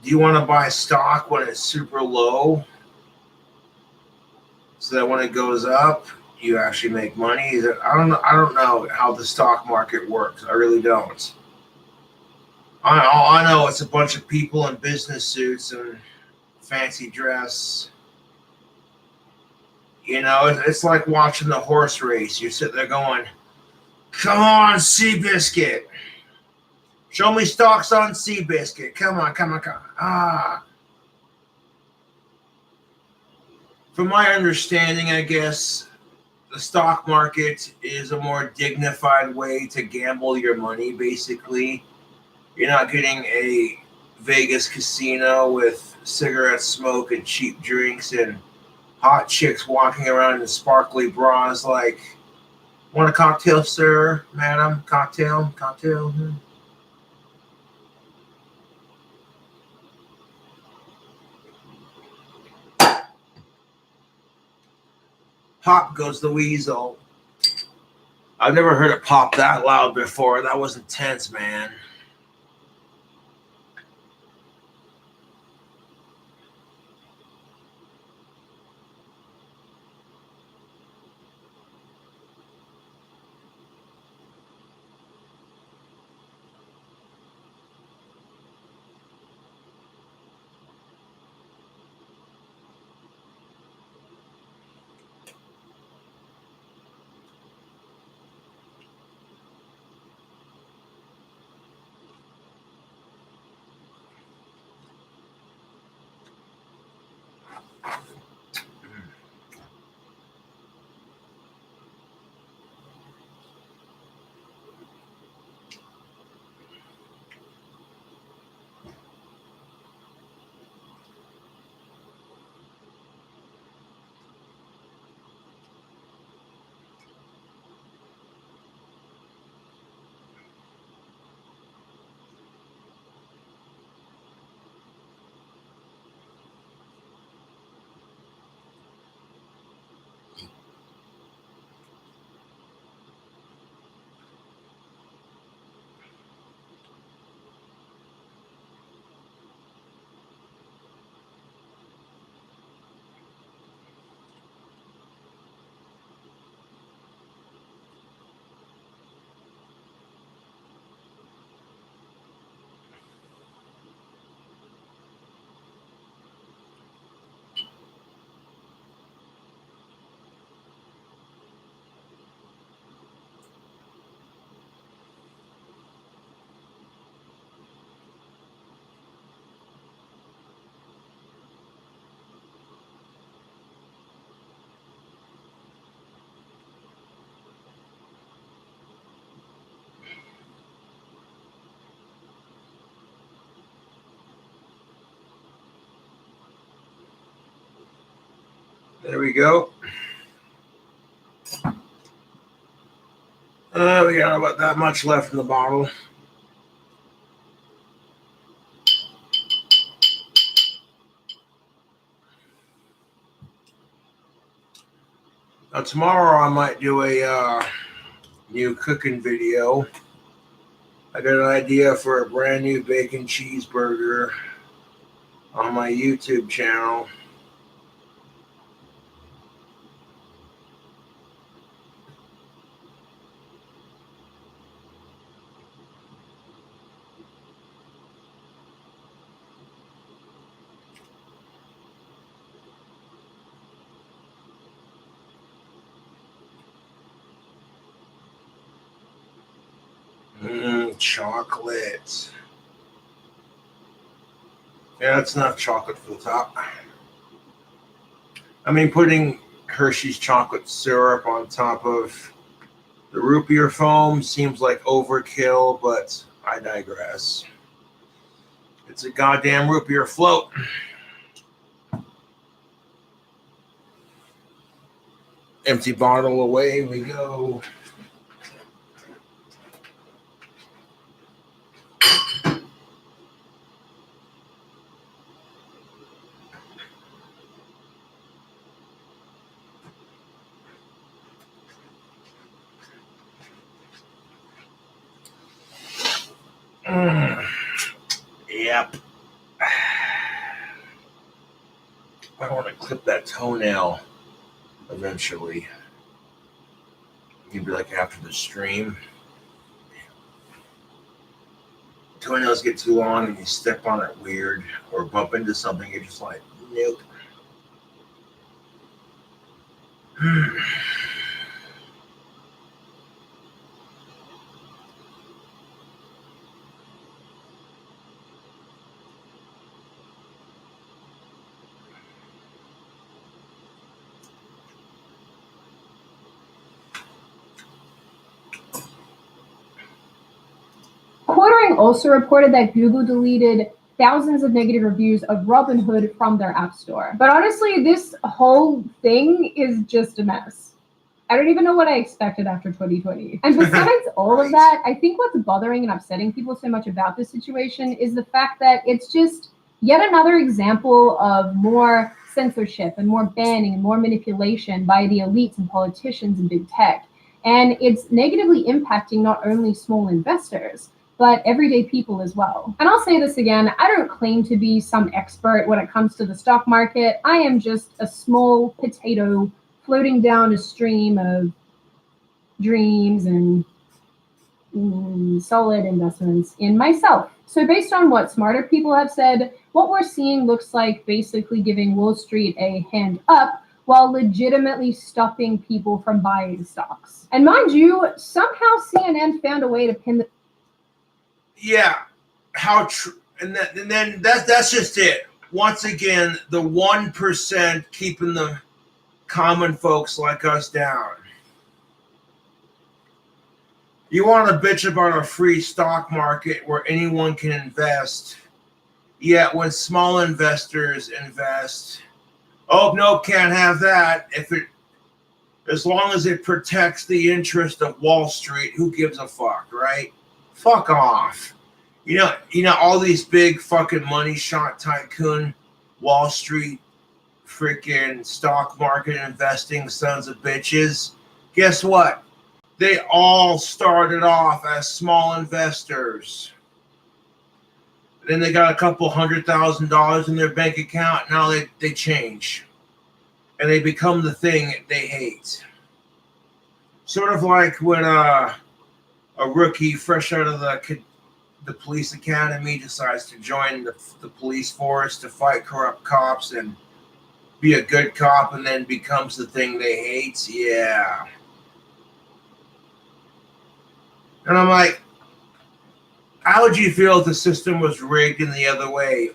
Do you want to buy stock when it's super low so that when it goes up, you actually make money? I don't know how the stock market works. I really don't. All I know it's a bunch of people in business suits and fancy dress. You know, it's like watching the horse race. You're sitting there going, come on, Seabiscuit. Show me stocks on Seabiscuit. Come on. Ah. From my understanding, I guess, the stock market is a more dignified way to gamble your money, basically. You're not getting a Vegas casino with cigarette smoke and cheap drinks and hot chicks walking around in sparkly bras like, want a cocktail, sir, madam? Cocktail? Pop goes the weasel. I've never heard it pop that loud before. That was intense, man. There we go. We got about that much left in the bottle. Now tomorrow I might do a new cooking video. I got an idea for a brand new bacon cheeseburger on my YouTube channel. Chocolate. Yeah, that's enough chocolate for the top. I mean, putting Hershey's chocolate syrup on top of the root beer foam seems like overkill, but I digress. It's a goddamn root beer float. Empty bottle away we go. Yep. I want to clip that toenail eventually. Maybe like after the stream. Toenails get too long and you step on it weird or bump into something, you're just like, nope. Quartering also reported that Google deleted thousands of negative reviews of Robinhood from their app store. But honestly, this whole thing is just a mess. I don't even know what I expected after 2020. And besides all of that, I think what's bothering and upsetting people so much about this situation is the fact that it's just yet another example of more censorship and more banning and more manipulation by the elites and politicians and big tech. And it's negatively impacting not only small investors, but everyday people as well. And I'll say this again, I don't claim to be some expert when it comes to the stock market. I am just a small potato floating down a stream of dreams and solid investments in myself. So based on what smarter people have said, what we're seeing looks like basically giving Wall Street a hand up while legitimately stopping people from buying stocks. And mind you, somehow CNN found a way to pin the... Yeah, how true, and then that's just it. Once again, the 1% keeping the common folks like us down. You want to bitch about a free stock market where anyone can invest, yet when small investors invest, oh nope, can't have that. As long as it protects the interest of Wall Street, who gives a fuck, right? Fuck off. You know, all these big fucking money shot tycoon, Wall Street, freaking stock market investing sons of bitches. Guess what? They all started off as small investors. Then they got a couple $100,000 in their bank account. Now they change. And they become the thing they hate. Sort of like when a rookie fresh out of the police academy decides to join the police force to fight corrupt cops and be a good cop and then becomes the thing they hate. Yeah. And I'm like, how would you feel if the system was rigged in the other way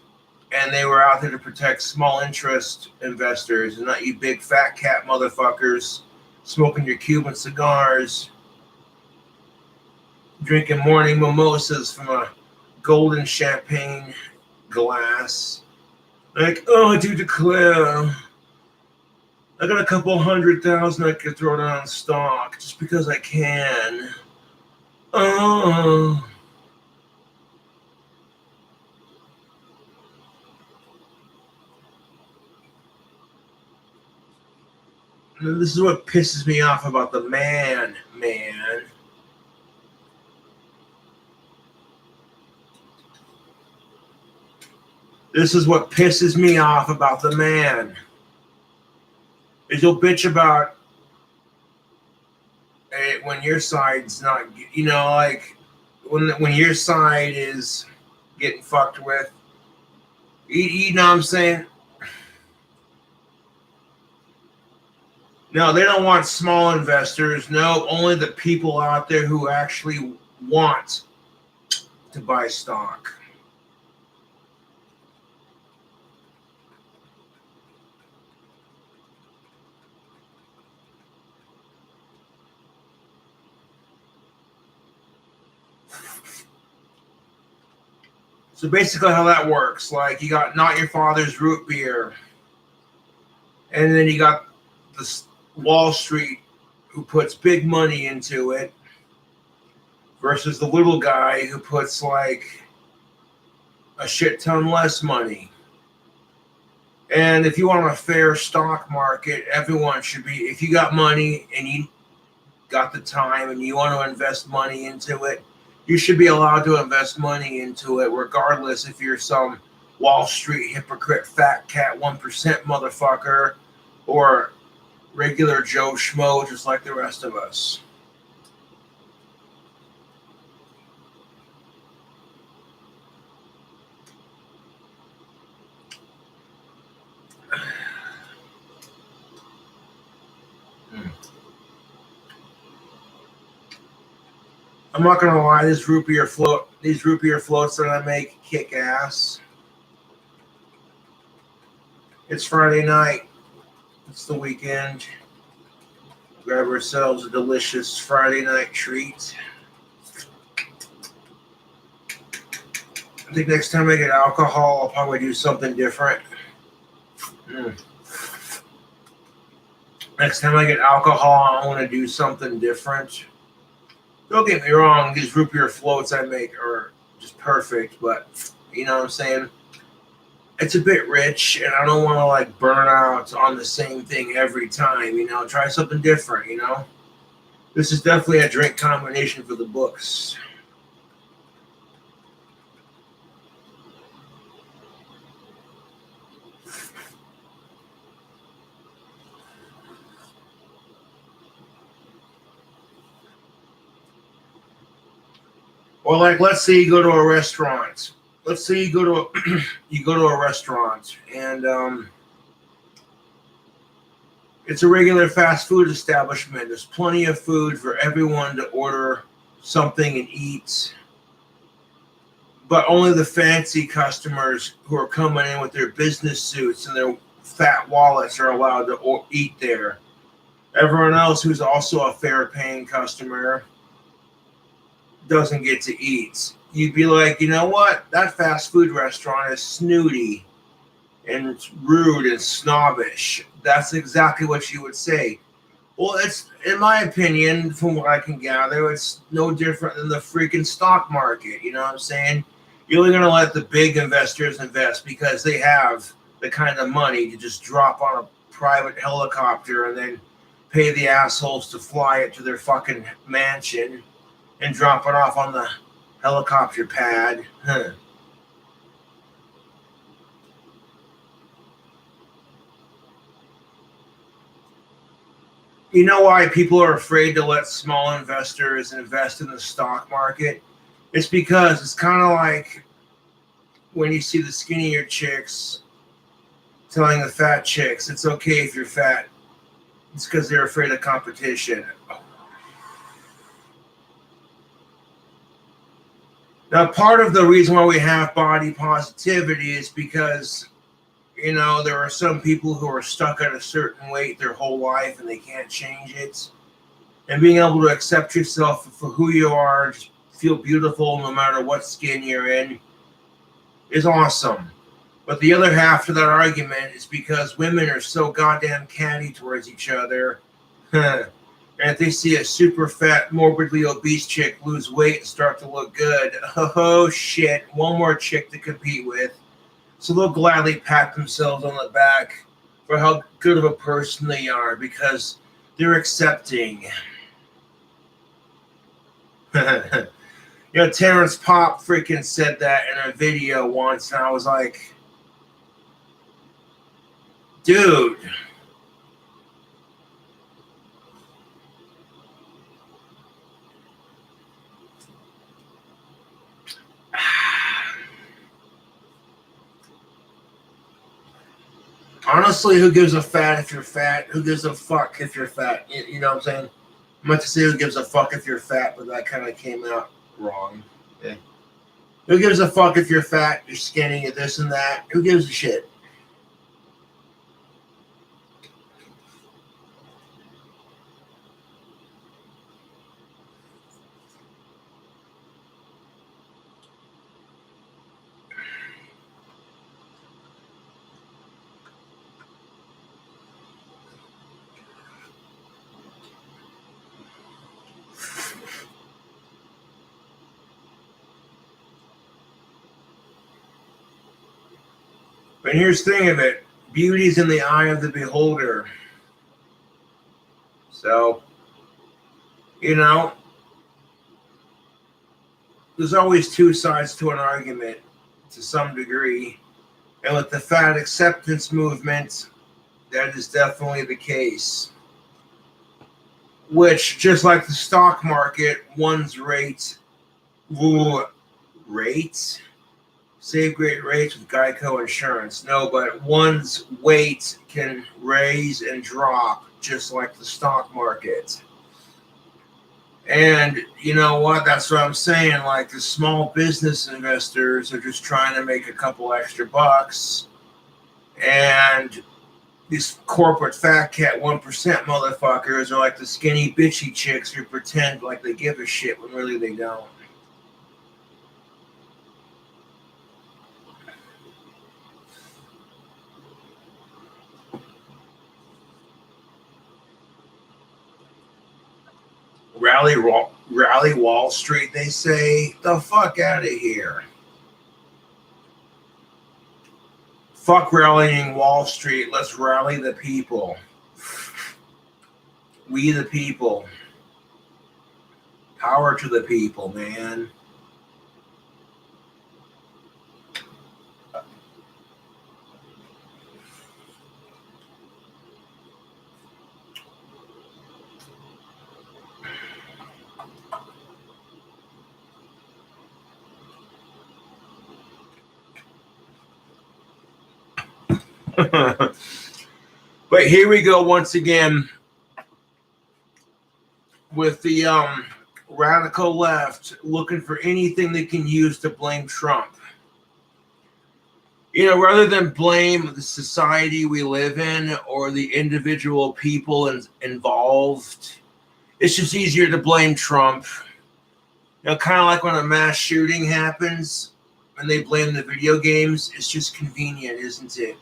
and they were out there to protect small interest investors and not you big fat cat motherfuckers smoking your Cuban cigars, drinking morning mimosas from a golden champagne glass. Like, oh, I do declare I got a couple 100,000 I could throw down stock just because I can. Oh. This is what pisses me off about the man. This is what pisses me off about the man. Is you'll bitch about it when your side's not, like when your side is getting fucked with. You know what I'm saying? No, they don't want small investors. No, only the people out there who actually want to buy stock. So basically how that works, like you got Not Your Father's Root Beer, and then you got the Wall Street who puts big money into it versus the little guy who puts like a shit ton less money. And if you want a fair stock market, everyone should be, if you got money and you got the time and you want to invest money into it, you should be allowed to invest money into it, regardless if you're some Wall Street hypocrite, fat cat, 1% motherfucker, or regular Joe Schmo, just like the rest of us. I'm not gonna lie, these root beer floats that I make kick ass. It's Friday night. It's the weekend. Grab ourselves a delicious Friday night treat. I think next time I get alcohol, I'll probably do something different. Next time I get alcohol, I want to do something different. Don't get me wrong, these root beer floats I make are just perfect, but you know what I'm saying? It's a bit rich, and I don't want to like burn out on the same thing every time, try something different, This is definitely a drink combination for the books. Or like, let's say you go to a restaurant. Let's say you go to a restaurant and it's a regular fast food establishment. There's plenty of food for everyone to order something and eat. But only the fancy customers who are coming in with their business suits and their fat wallets are allowed to eat there. Everyone else who's also a fair paying customer doesn't get to eat. You'd be like, you know what? That fast food restaurant is snooty and rude and snobbish. That's exactly what you would say. Well, it's, in my opinion, from what I can gather, it's no different than the freaking stock market. You know what I'm saying? You're only going to let the big investors invest because they have the kind of money to just drop on a private helicopter and then pay the assholes to fly it to their fucking mansion and drop it off on the helicopter pad. You know why people are afraid to let small investors invest in the stock market? It's because it's kind of like when you see the skinnier chicks telling the fat chicks it's okay if you're fat. It's because they're afraid of competition. Now, part of the reason why we have body positivity is because, there are some people who are stuck at a certain weight their whole life and they can't change it. And being able to accept yourself for who you are, just feel beautiful no matter what skin you're in, is awesome. But the other half to that argument is because women are so goddamn catty towards each other. And if they see a super fat, morbidly obese chick lose weight and start to look good, oh shit, one more chick to compete with. So they'll gladly pat themselves on the back for how good of a person they are because they're accepting. Terrence Popp freaking said that in a video once, and I was like, dude. Honestly, who gives a fat if you're fat? Who gives a fuck if you're fat? You know what I'm saying? I meant to say who gives a fuck if you're fat, but that kind of came out wrong. Yeah. Who gives a fuck if you're fat, you're skinny, you're this and that? Who gives a shit? But here's the thing of it. Beauty's in the eye of the beholder. So, there's always two sides to an argument to some degree. And with the fat acceptance movement, that is definitely the case. Which, just like the stock market, one's save great rates with Geico Insurance. No, but one's weight can raise and drop just like the stock market. And you know what? That's what I'm saying. Like the small business investors are just trying to make a couple extra bucks. And these corporate fat cat 1% motherfuckers are like the skinny bitchy chicks who pretend like they give a shit when really they don't. Rally Wall Street, they say. The fuck out of here. Fuck rallying Wall Street. Let's rally the people. We the people. Power to the people, man. But here we go once again with the radical left looking for anything they can use to blame Trump. Rather than blame the society we live in or the individual people involved, it's just easier to blame Trump. Kind of like when a mass shooting happens and they blame the video games. It's just convenient, isn't it?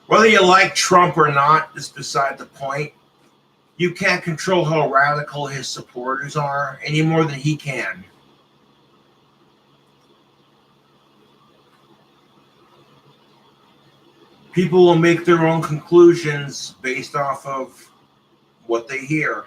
Whether you like Trump or not is beside the point. You can't control how radical his supporters are any more than he can. People will make their own conclusions based off of what they hear.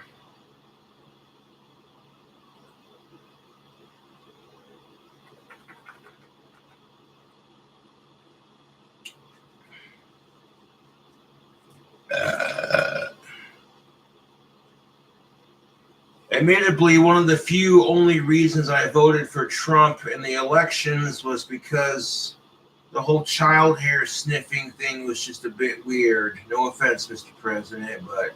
Admittedly, one of the few only reasons I voted for Trump in the elections was because the whole child hair sniffing thing was just a bit weird. No offense, Mr. President, but...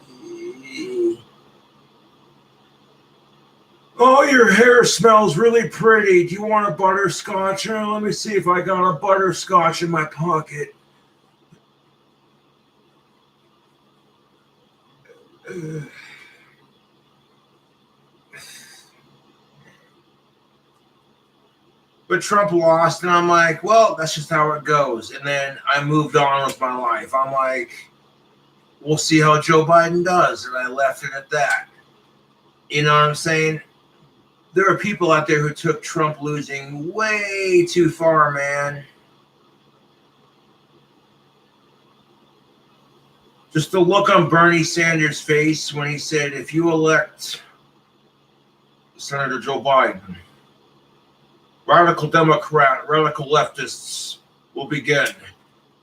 Oh, your hair smells really pretty. Do you want a butterscotch? Let me see if I got a butterscotch in my pocket. But Trump lost, and I'm like, well, that's just how it goes. And then I moved on with my life. I'm like, we'll see how Joe Biden does. And I left it at that. You know what I'm saying? There are people out there who took Trump losing way too far, man. Just the look on Bernie Sanders' face when he said, if you elect Senator Joe Biden, radical Democrat, radical leftists will begin.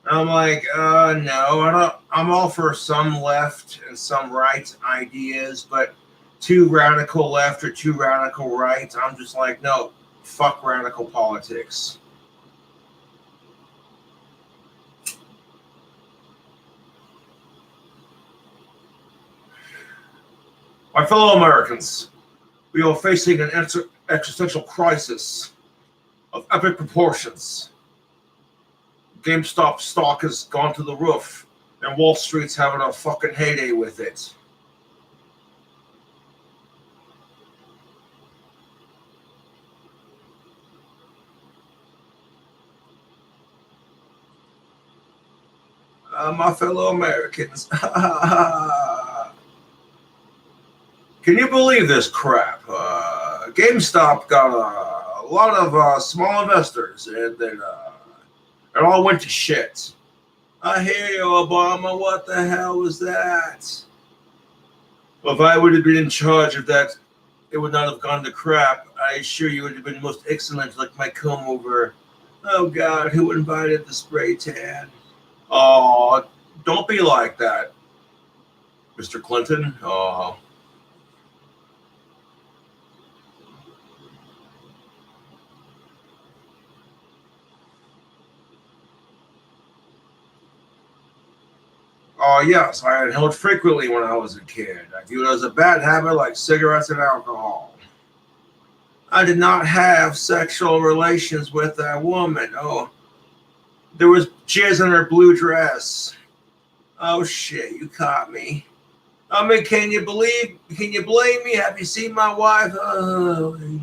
And I'm like, no, I'm all for some left and some right ideas, but too radical left or too radical right, I'm just like, no, fuck radical politics. My fellow Americans, we are facing an existential crisis of epic proportions. GameStop stock has gone to the roof, and Wall Street's having a fucking heyday with it. My fellow Americans, can you believe this crap? GameStop got a lot of small investors, and then it all went to shit. I hear you, Obama. What the hell was that? Well, if I would have been in charge of that, it would not have gone to crap. I assure you, it would have been most excellent, like my comb over. Oh God, who invited the spray tan? Oh, don't be like that, Mr. Clinton. Oh. Oh, yes, I inhaled frequently when I was a kid. I viewed it as a bad habit like cigarettes and alcohol. I did not have sexual relations with that woman. Oh, there was jizz in her blue dress. Oh, shit, you caught me. I mean, can you blame me? Have you seen my wife? Oh.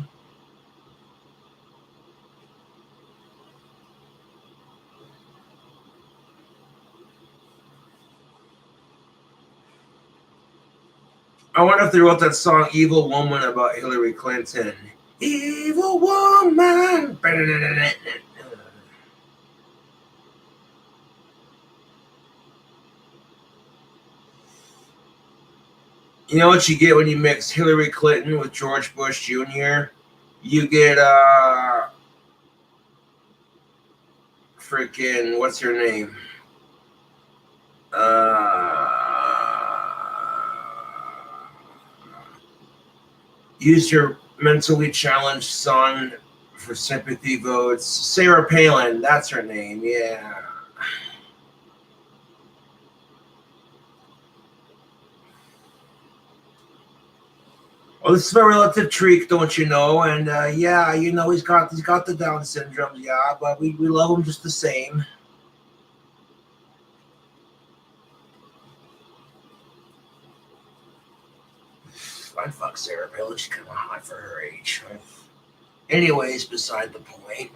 I wonder if they wrote that song Evil Woman about Hillary Clinton. Evil woman. You know what you get when you mix Hillary Clinton with George Bush Jr.? You get freaking, what's her name? Use your mentally challenged son for sympathy votes. Sarah Palin, that's her name, yeah. Well, this is my relative Treek, don't you know? And yeah, you know, he's got the Down syndrome, yeah, but we love him just the same. I'd fuck Sarah Palin. She's kind of hot for her age. Anyways, beside the point.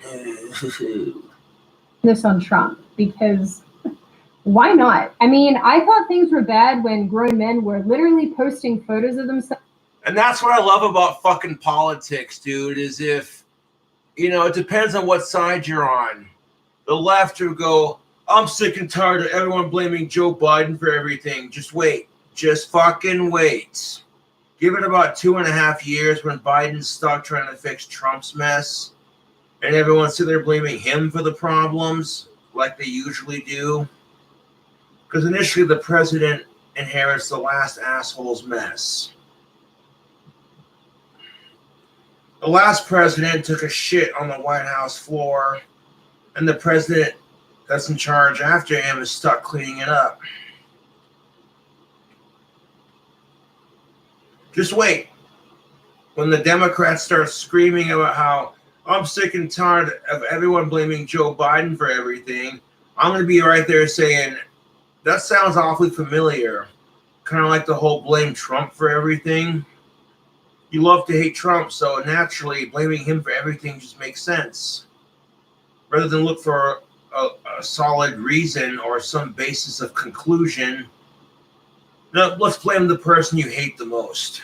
This on Trump, because why not? I mean, I thought things were bad when grown men were literally posting photos of themselves. And that's what I love about fucking politics, dude, is if, you know, it depends on what side you're on. The left will go, I'm sick and tired of everyone blaming Joe Biden for everything. Just wait. Just fucking wait. Give it about 2.5 years when Biden's stuck trying to fix Trump's mess, and everyone's sitting there blaming him for the problems like they usually do. Because initially the president inherits the last asshole's mess. The last president took a shit on the White House floor, and the president that's in charge after him is stuck cleaning it up. Just wait. When the Democrats start screaming about how I'm sick and tired of everyone blaming Joe Biden for everything, I'm going to be right there saying, that sounds awfully familiar. Kind of like the whole blame Trump for everything. You love to hate Trump, so naturally blaming him for everything just makes sense. Rather than look for a solid reason or some basis of conclusion, no, let's blame the person you hate the most.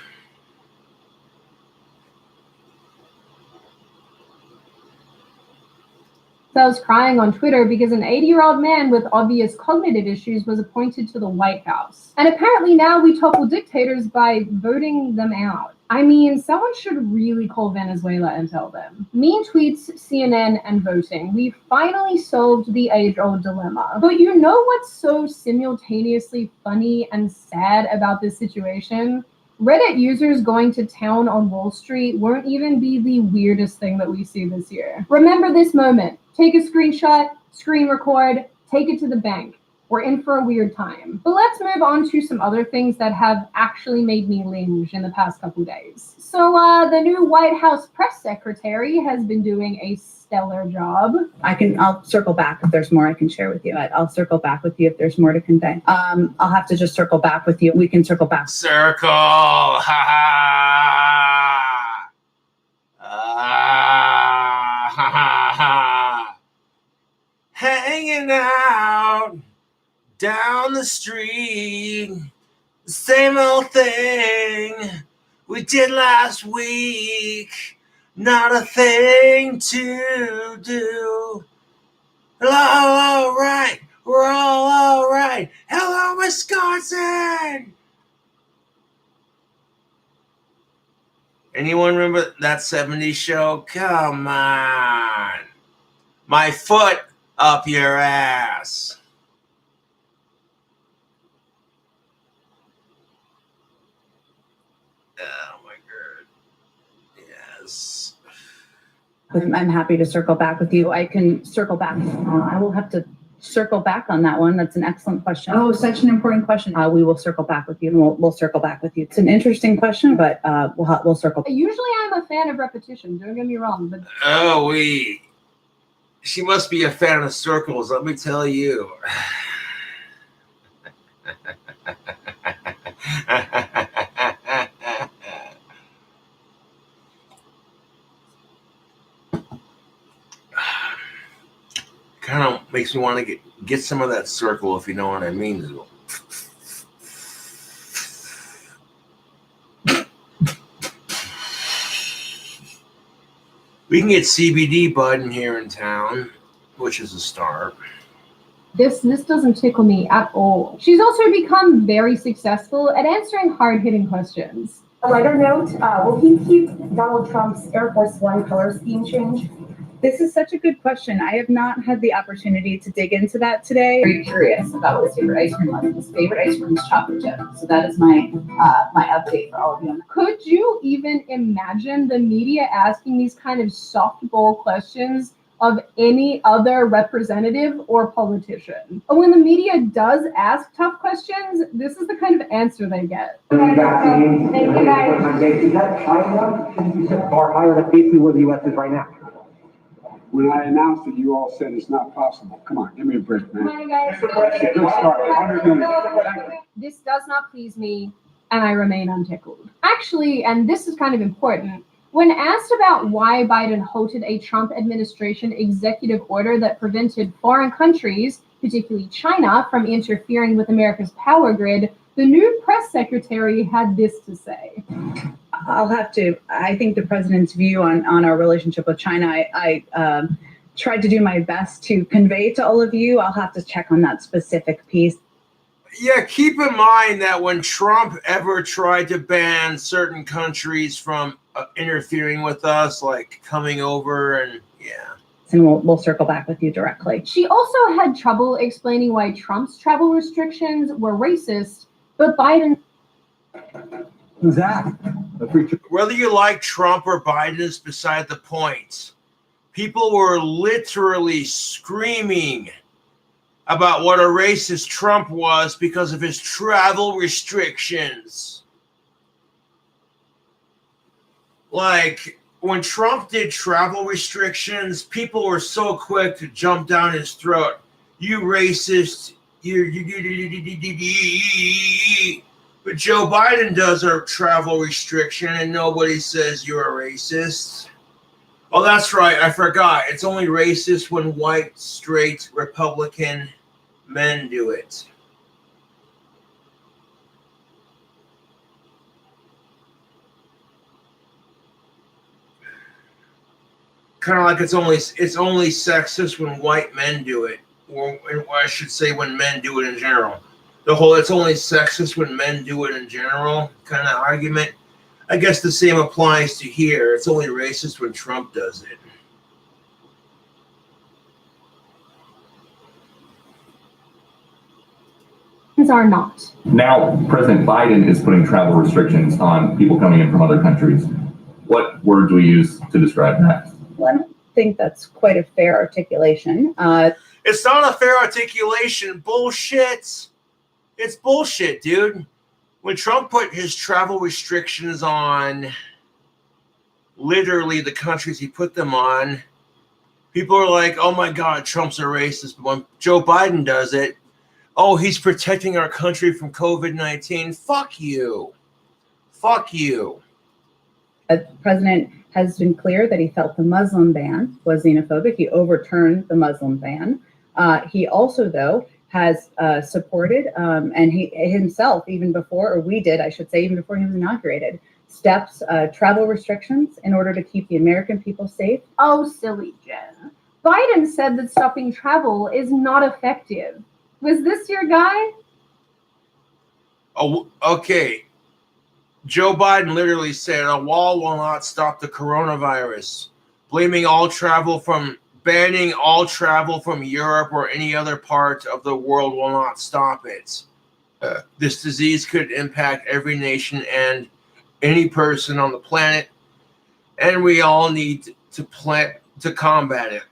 So I was crying on Twitter because an 80-year-old man with obvious cognitive issues was appointed to the White House. And apparently now we topple dictators by voting them out. I mean, someone should really call Venezuela and tell them. Mean tweets, CNN, and voting. We finally solved the age-old dilemma. But you know what's so simultaneously funny and sad about this situation? Reddit users going to town on Wall Street won't even be the weirdest thing that we see this year. Remember this moment. Take a screenshot, screen record, take it to the bank. We're in for a weird time. But let's move on to some other things that have actually made me linge in the past couple days. So the new White House press secretary has been doing a stellar job. I'll circle back if there's more I can share with you. I'll circle back with you if there's more to convey. I'll have to just circle back with you. We can circle back. Circle, ha ha, ha ha ha, hanging out down the street, the same old thing we did last week. Not a thing to do. All right, we're all right. Hello, Wisconsin. Anyone remember that 70s show? Come on. My foot up your ass. Oh my God. Yes. I'm happy to circle back with you. I can circle back. I will have to circle back on that one. That's an excellent question. Oh, such an important question. We will circle back with you, and we'll circle back with you. It's an interesting question, but we'll circle. Usually I'm a fan of repetition, don't get me wrong, but she must be a fan of circles, let me tell you. Kind of makes me want to get some of that circle, if you know what I mean. We can get CBD Bud here in town, which is a start. this doesn't tickle me at all. She's also become very successful at answering hard-hitting questions. A lighter note, will he keep Donald Trump's Air Force One color scheme change? This is such a good question. I have not had the opportunity to dig into that today. Very curious about what his favorite ice cream was. His favorite ice cream is chocolate chip. So that is my my update for all of you. Could you even imagine the media asking these kind of softball questions of any other representative or politician? When the media does ask tough questions, this is the kind of answer they get. Thank you, guys. Is that China? Shouldn't you set the bar higher? That's basically where the U.S. is right now. When I announced it, you all said it's not possible. Come on, give me a break, man. Hi, guys. Good start. 100 minutes. This does not please me, and I remain untickled. Actually, and this is kind of important, when asked about why Biden halted a Trump administration executive order that prevented foreign countries, particularly China, from interfering with America's power grid, the new press secretary had this to say. I think the president's view on our relationship with China, I tried to do my best to convey to all of you. I'll have to check on that specific piece. Yeah, keep in mind that when Trump ever tried to ban certain countries from interfering with us, like coming over and And we'll circle back with you directly. She also had trouble explaining why Trump's travel restrictions were racist, but Biden... Who's that? Whether you like Trump or Biden is beside the point. People were literally screaming about what a racist Trump was because of his travel restrictions. Like, when Trump did travel restrictions, people were so quick to jump down his throat. You racist, But Joe Biden does a travel restriction and nobody says you're a racist. Oh, that's right. I forgot. It's only racist when white, straight, Republican men do it. Kind of like it's only sexist when white men do it, or I should say when men do it in general. The whole it's only sexist when men do it in general kind of argument. I guess the same applies to here. It's only racist when Trump does it. Are not. Now, President Biden is putting travel restrictions on people coming in from other countries. What word do we use to describe that? Well, I don't think that's quite a fair articulation. It's not a fair articulation. Bullshit. It's bullshit, dude. When Trump put his travel restrictions on literally the countries he put them on, people are like, oh my God, Trump's a racist. But when Joe Biden does it, oh, he's protecting our country from COVID-19. Fuck you. Fuck you. The president has been clear that he felt the Muslim ban was xenophobic. He overturned the Muslim ban. He also, though, has supported, and he himself, even before, or we did, I should say, even before he was inaugurated, steps, travel restrictions in order to keep the American people safe. Oh, silly Jen. Biden said that stopping travel is not effective. Was this your guy? Oh, okay. Joe Biden literally said a wall will not stop the coronavirus, banning all travel from Europe or any other part of the world will not stop it. This disease could impact every nation and any person on the planet, and we all need to combat it.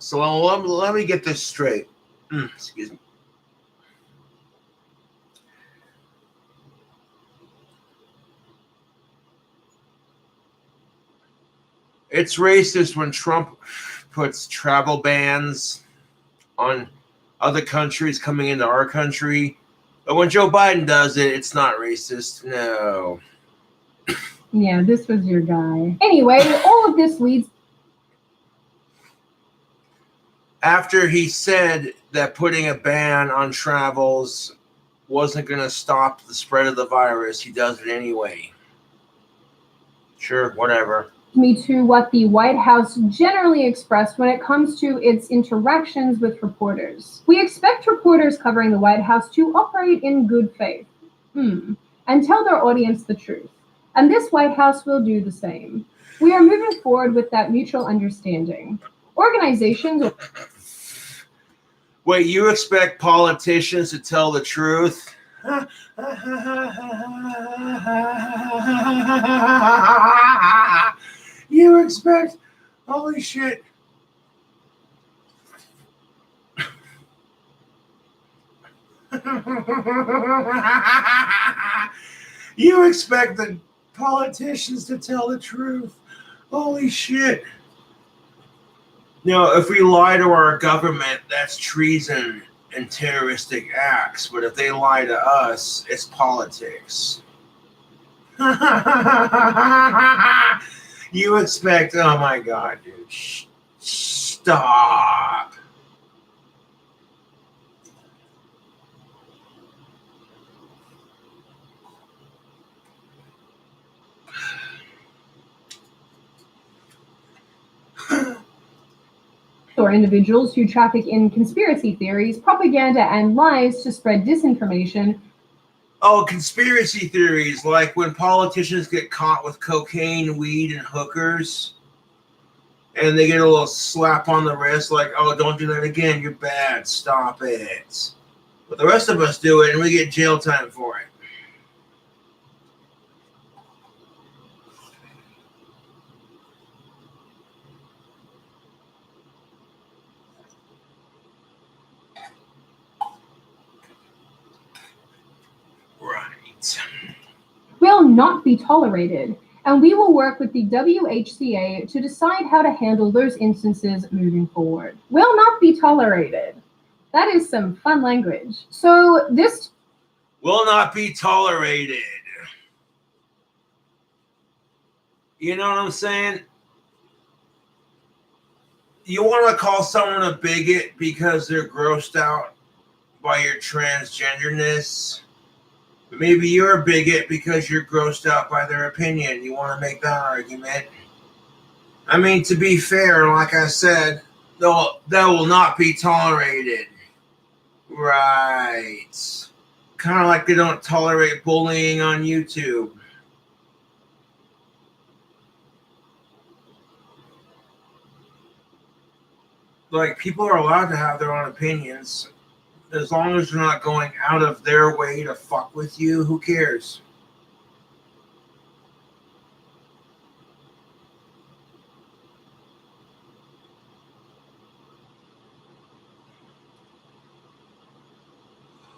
So let me get this straight. Excuse me. It's racist when Trump puts travel bans on other countries coming into our country. But when Joe Biden does it, it's not racist. No. Yeah, this was your guy. Anyway, all of this leads. After he said that putting a ban on travels wasn't going to stop the spread of the virus, he does it anyway. Sure, whatever. Me to what the White House generally expressed when it comes to its interactions with reporters. We expect reporters covering the White House to operate in good faith and tell their audience the truth. And this White House will do the same. We are moving forward with that mutual understanding. Organizations. Wait, you expect politicians to tell the truth? You expect, holy shit. You expect the politicians to tell the truth. Holy shit. No, if we lie to our government, that's treason and terroristic acts. But if they lie to us, it's politics. You expect, oh my God, dude. Stop. Or individuals who traffic in conspiracy theories, propaganda, and lies to spread disinformation. Oh, conspiracy theories, like when politicians get caught with cocaine, weed, and hookers, and they get a little slap on the wrist, like, oh, don't do that again, you're bad, stop it. But the rest of us do it, and we get jail time for it. Will not be tolerated, and we will work with the WHCA to decide how to handle those instances moving forward. Will not be tolerated. That is some fun language. So this will not be tolerated. You know what I'm saying? You want to call someone a bigot because they're grossed out by your transgenderness? Maybe you're a bigot because you're grossed out by their opinion. You want to make that argument? I mean, to be fair, like I said, that will not be tolerated. Right. Kind of like they don't tolerate bullying on YouTube. Like, people are allowed to have their own opinions. As long as they're not going out of their way to fuck with you, who cares?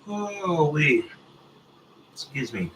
Holy. Excuse me.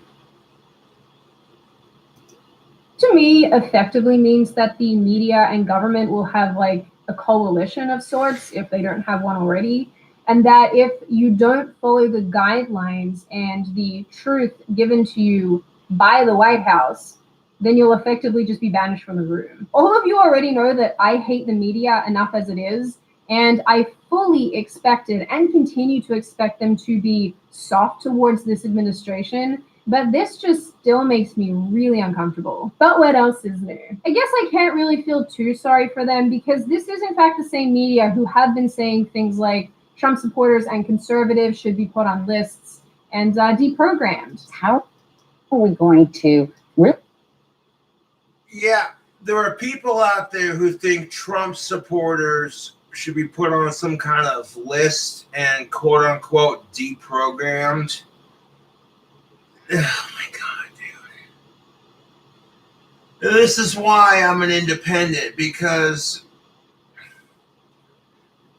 To me, effectively means that the media and government will have like a coalition of sorts if they don't have one already. And that if you don't follow the guidelines and the truth given to you by the White House, then you'll effectively just be banished from the room. All of you already know that I hate the media enough as it is, and I fully expected and continue to expect them to be soft towards this administration, but this just still makes me really uncomfortable. But what else is new? I guess I can't really feel too sorry for them because this is in fact the same media who have been saying things like Trump supporters and conservatives should be put on lists and deprogrammed. How are we going to Yeah, there are people out there who think Trump supporters should be put on some kind of list and quote unquote deprogrammed. Oh my God, dude. This is why I'm an independent, because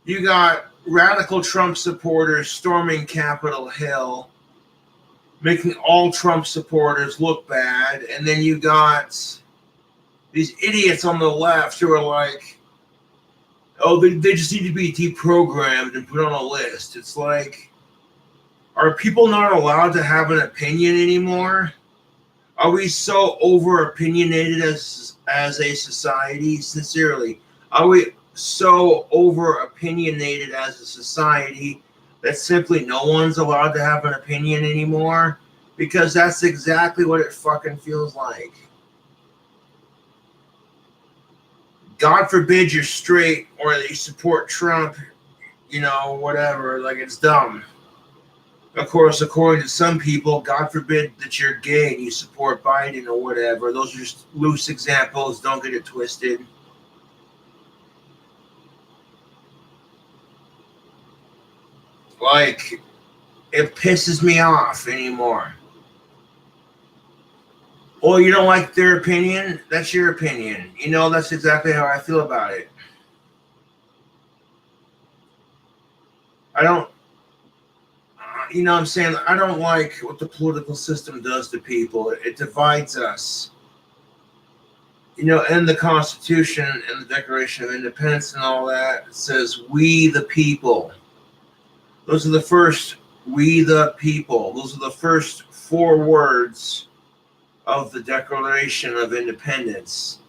you got radical Trump supporters storming Capitol Hill, making all Trump supporters look bad, and then you got these idiots on the left who are like, oh, they just need to be deprogrammed and put on a list. It's like, are people not allowed to have an opinion anymore? Are we so over-opinionated as a society? Sincerely, are we so over-opinionated as a society that simply no one's allowed to have an opinion anymore? Because that's exactly what it fucking feels like. God forbid you're straight or that you support Trump, you know, whatever, like it's dumb. Of course, according to some people, God forbid that you're gay and you support Biden or whatever. Those are just loose examples. Don't get it twisted. Like, it pisses me off anymore. Oh, you don't like their opinion? That's your opinion. You know, that's exactly how I feel about it. I don't, you know what I'm saying? I don't like what the political system does to people. It divides us. You know, and the Constitution and the Declaration of Independence and all that, it says, we the people. Those are the first, we the people. Those are the first 4 words of the Declaration of Independence.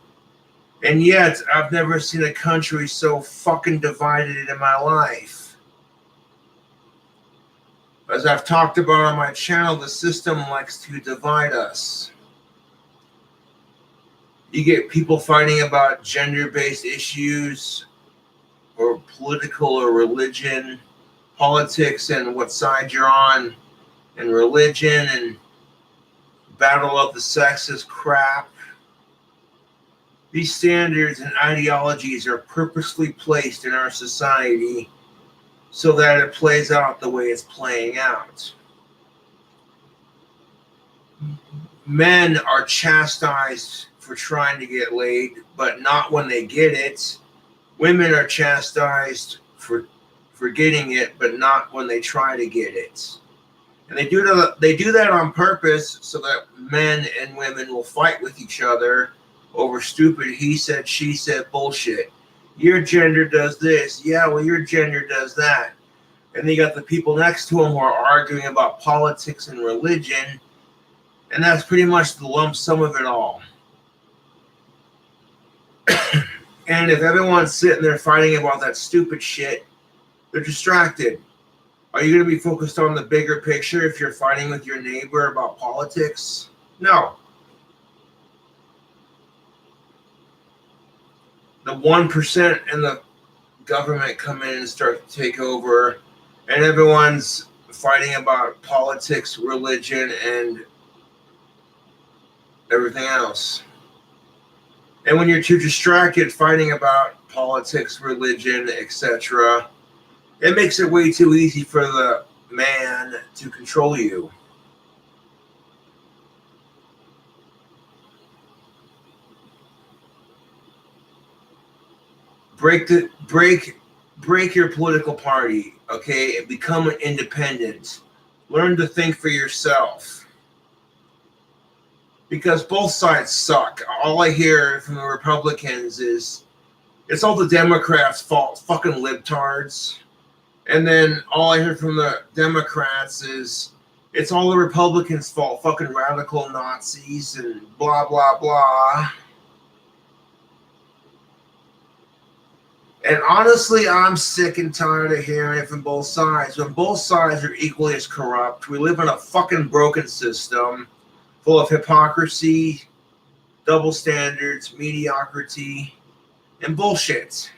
And yet, I've never seen a country so fucking divided in my life. As I've talked about on my channel, the system likes to divide us. You get people fighting about gender-based issues or political or religion, politics and what side you're on, and religion and battle of the sexes crap. These standards and ideologies are purposely placed in our society so that it plays out the way it's playing out. Men are chastised for trying to get laid, but not when they get it. Women are chastised for getting it, but not when they try to get it. And they do that on purpose so that men and women will fight with each other over stupid he said, she said bullshit. Your gender does this. Yeah, well, your gender does that. And then you got the people next to him who are arguing about politics and religion. And that's pretty much the lump sum of it all. And if everyone's sitting there fighting about that stupid shit, they're distracted. Are you going to be focused on the bigger picture if you're fighting with your neighbor about politics? No. The 1% and the government come in and start to take over, and everyone's fighting about politics, religion, and everything else. And when you're too distracted fighting about politics, religion, etc., it makes it way too easy for the man to control you. Break your political party, okay? And become independent. Learn to think for yourself. Because both sides suck. All I hear from the Republicans is it's all the Democrats' fault, fucking libtards. And then all I hear from the Democrats is it's all the Republicans' fault, fucking radical Nazis and blah, blah, blah. And honestly, I'm sick and tired of hearing it from both sides. When both sides are equally as corrupt, we live in a fucking broken system full of hypocrisy, double standards, mediocrity, and bullshit.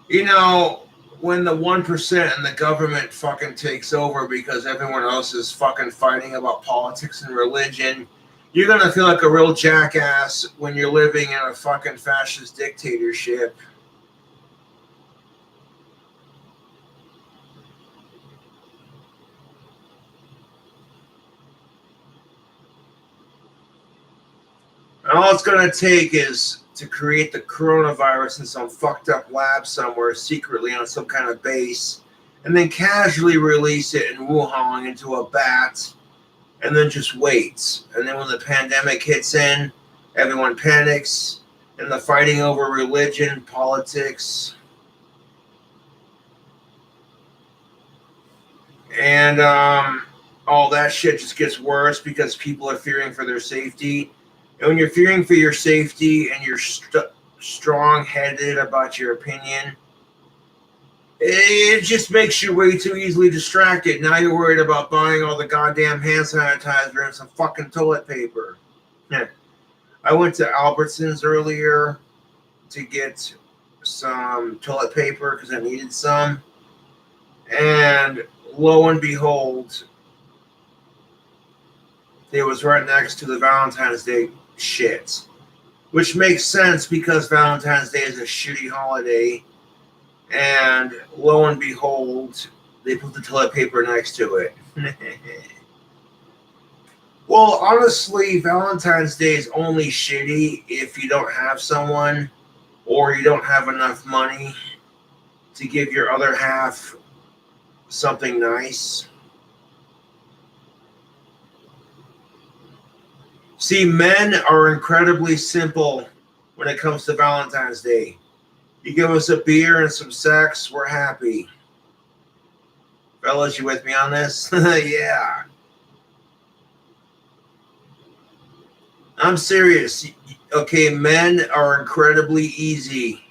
You know, when the 1% and the government fucking takes over because everyone else is fucking fighting about politics and religion, you're gonna feel like a real jackass when you're living in a fucking fascist dictatorship. And all it's gonna take is to create the coronavirus in some fucked up lab somewhere secretly on some kind of base, and then casually release it in Wuhan into a bat, and then just wait. And then when the pandemic hits in, everyone panics, and the fighting over religion, politics, and all that shit just gets worse because people are fearing for their safety. And when you're fearing for your safety and you're strong-headed about your opinion, it just makes you way too easily distracted. Now you're worried about buying all the goddamn hand sanitizer and some fucking toilet paper. Yeah. I went to Albertsons earlier to get some toilet paper because I needed some. And lo and behold, it was right next to the Valentine's Day shit, which makes sense because Valentine's Day is a shitty holiday, and lo and behold, they put the toilet paper next to it. Well, honestly, Valentine's Day is only shitty if you don't have someone or you don't have enough money to give your other half something nice. See, men are incredibly simple when it comes to Valentine's Day. You give us a beer and some sex, we're happy. Fellas, you with me on this? Yeah. I'm serious. Okay, men are incredibly easy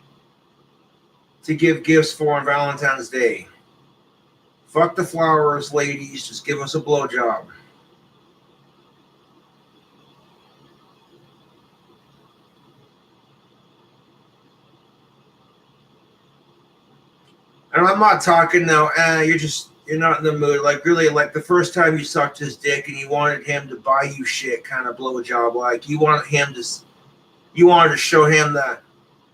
to give gifts for on Valentine's Day. Fuck the flowers, ladies. Just give us a blowjob. And I'm not talking now, you're not in the mood. Like, really, like the first time you sucked his dick and you wanted him to buy you shit kind of blowjob. Like, you wanted to show him that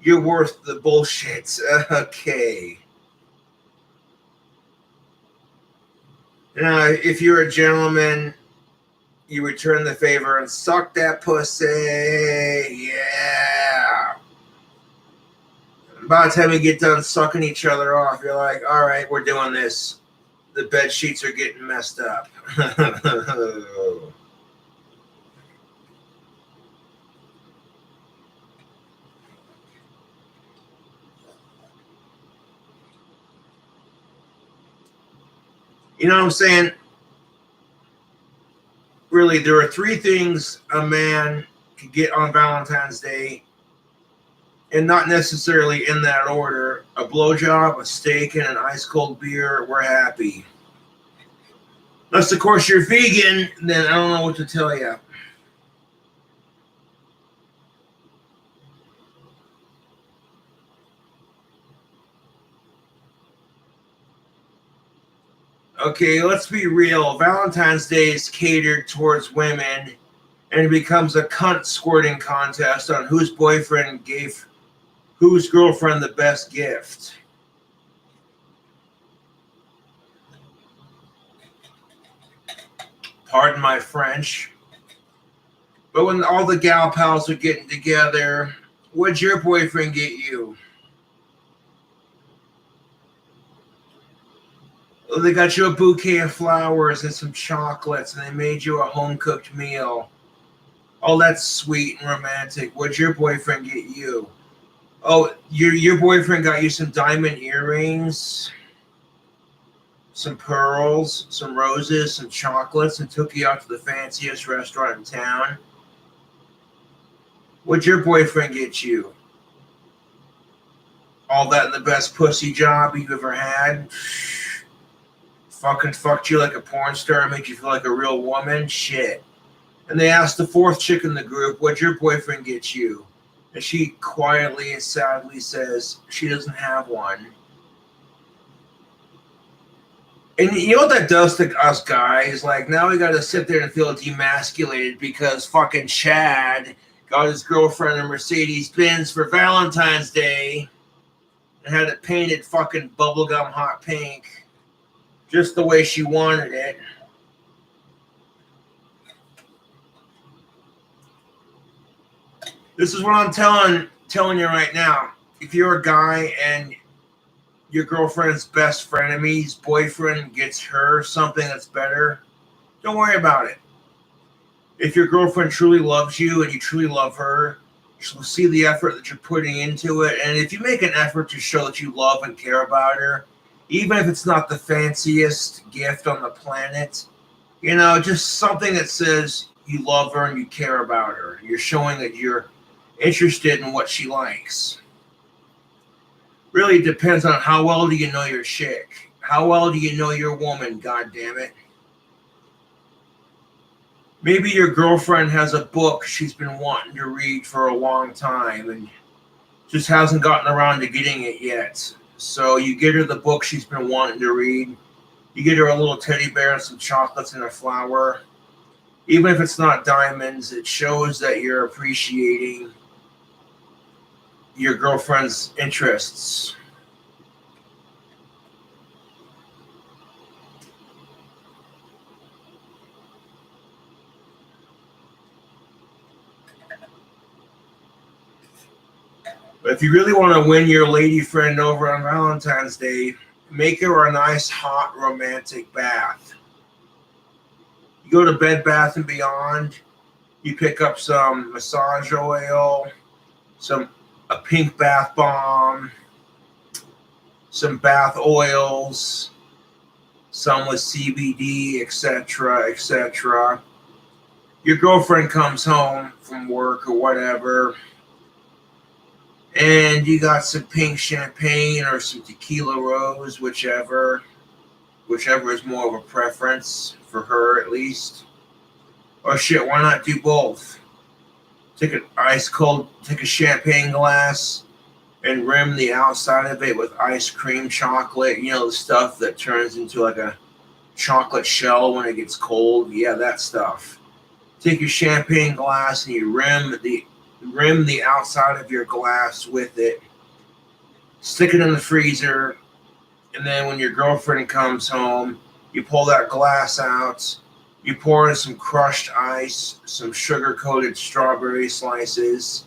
you're worth the bullshit. Okay. Now, if you're a gentleman, you return the favor and suck that pussy. Yeah. By the time you get done sucking each other off, you're like, all right, we're doing this. The bed sheets are getting messed up. You know what I'm saying? Really, there are three things a man can get on Valentine's Day, and not necessarily in that order. A blowjob, a steak, and an ice cold beer. We're happy. Unless, of course, you're vegan, then I don't know what to tell you. Okay, let's be real. Valentine's Day is catered towards women, and it becomes a cunt squirting contest on whose boyfriend gave whose girlfriend the best gift. Pardon my French. But when all the gal pals are getting together, what'd your boyfriend get you? Well, they got you a bouquet of flowers and some chocolates, and they made you a home-cooked meal. Oh, that's sweet and romantic. What'd your boyfriend get you? Oh, your boyfriend got you some diamond earrings, some pearls, some roses, some chocolates, and took you out to the fanciest restaurant in town. What'd your boyfriend get you? All that in the best pussy job you've ever had? Fucking fucked you like a porn star, made you feel like a real woman? Shit. And they asked the fourth chick in the group, what'd your boyfriend get you? And she quietly and sadly says she doesn't have one. And you know what that does to us guys? Like, now we got to sit there and feel demasculated because fucking Chad got his girlfriend a Mercedes-Benz for Valentine's Day and had it painted fucking bubblegum hot pink. Just the way she wanted it. This is what I'm telling you right now. If you're a guy and your girlfriend's best frenemy's boyfriend gets her something that's better, don't worry about it. If your girlfriend truly loves you and you truly love her, she'll see the effort that you're putting into it. And if you make an effort to show that you love and care about her, even if it's not the fanciest gift on the planet, you know, just something that says you love her and you care about her. You're showing that you're interested in what she likes. Really depends on how well do you know your chick. How well do you know your woman, God damn it. Maybe your girlfriend has a book she's been wanting to read for a long time and just hasn't gotten around to getting it yet. So you get her the book she's been wanting to read. You get her a little teddy bear and some chocolates and a flower. Even if it's not diamonds, it shows that you're appreciating your girlfriend's interests. But if you really want to win your lady friend over on Valentine's Day, make her a nice, hot, romantic bath. You go to Bed Bath & Beyond, you pick up some massage oil, a pink bath bomb, some bath oils, some with CBD, etc., etc. Your girlfriend comes home from work or whatever, and you got some pink champagne or some tequila rose, whichever is more of a preference for her at least. Or shit, why not do both? Take a champagne glass and rim the outside of it with ice cream chocolate. You know, the stuff that turns into like a chocolate shell when it gets cold. Yeah, that stuff. Take your champagne glass and you rim the outside of your glass with it. Stick it in the freezer. And then when your girlfriend comes home, you pull that glass out. You pour in some crushed ice, some sugar-coated strawberry slices,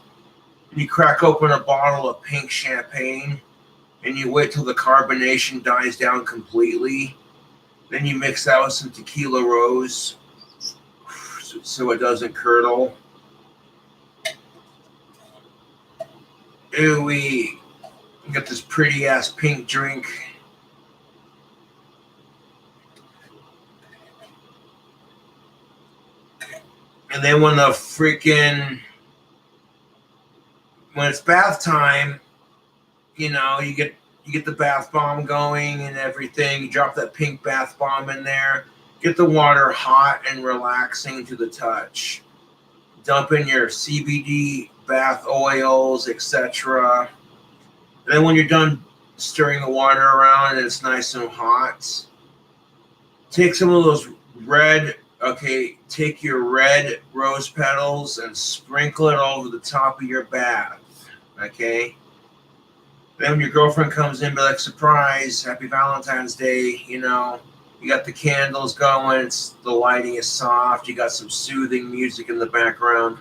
and you crack open a bottle of pink champagne, and you wait till the carbonation dies down completely. Then you mix that with some tequila rose so it doesn't curdle. Ooh-wee. You got this pretty-ass pink drink. And then when it's bath time, you know, you get the bath bomb going and everything. You drop that pink bath bomb in there. Get the water hot and relaxing to the touch. Dump in your CBD bath oils, etc. And then when you're done stirring the water around and it's nice and hot, take some of those take your red rose petals and sprinkle it all over the top of your bath. Okay? Then when your girlfriend comes in, be like, surprise, happy Valentine's Day, you know. You got the candles going, the lighting is soft, you got some soothing music in the background.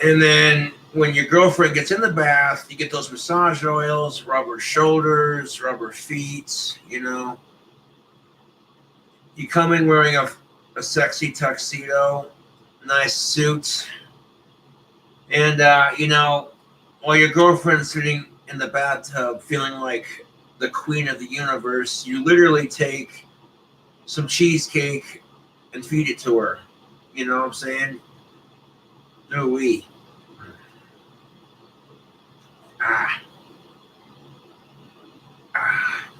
And then when your girlfriend gets in the bath, you get those massage oils, rub her shoulders, rub her feet, you know. You come in wearing a sexy tuxedo, nice suit. And, you know, while your girlfriend's sitting in the bathtub feeling like the queen of the universe, you literally take some cheesecake and feed it to her. You know what I'm saying? Ooh-wee. Ah. Ah.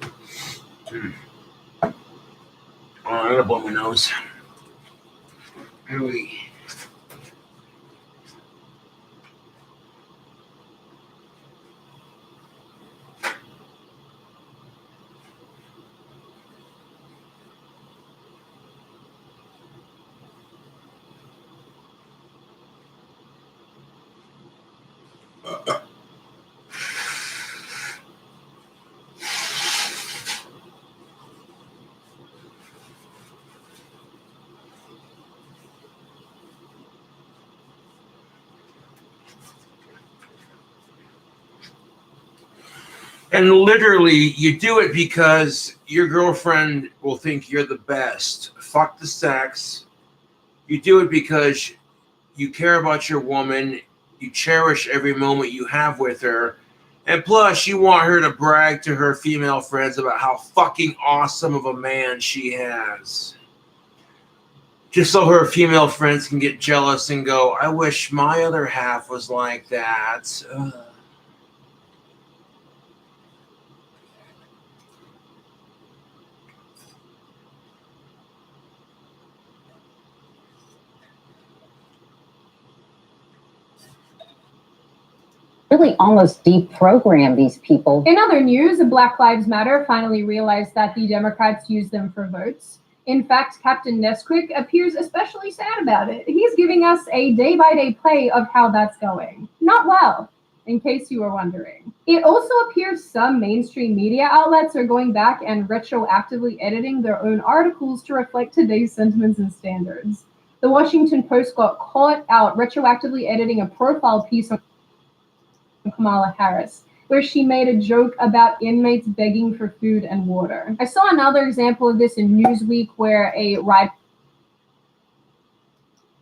Mm. Oh, I gotta blow my nose. Ooh-wee. And literally, you do it because your girlfriend will think you're the best. Fuck the sex. You do it because you care about your woman. You cherish every moment you have with her. And plus, you want her to brag to her female friends about how fucking awesome of a man she has. Just so her female friends can get jealous and go, I wish my other half was like that. Ugh. Really almost deprogram these people. In other news, Black Lives Matter finally realized that the Democrats used them for votes. In fact, Captain Nesquik appears especially sad about it. He's giving us a day-by-day play of how that's going. Not well, in case you were wondering. It also appears some mainstream media outlets are going back and retroactively editing their own articles to reflect today's sentiments and standards. The Washington Post got caught out retroactively editing a profile piece on Kamala Harris, where she made a joke about inmates begging for food and water. I saw another example of this in Newsweek, where a writer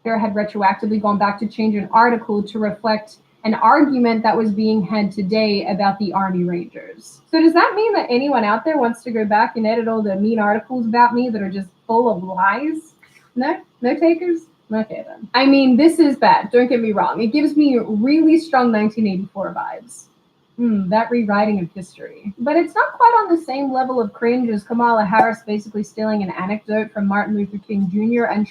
had retroactively gone back to change an article to reflect an argument that was being had today about the Army Rangers. So does that mean that anyone out there wants to go back and edit all the mean articles about me that are just full of lies? No? No takers? Okay then. I mean, this is bad, don't get me wrong. It gives me really strong 1984 vibes. That rewriting of history. But it's not quite on the same level of cringe as Kamala Harris basically stealing an anecdote from Martin Luther King Jr. and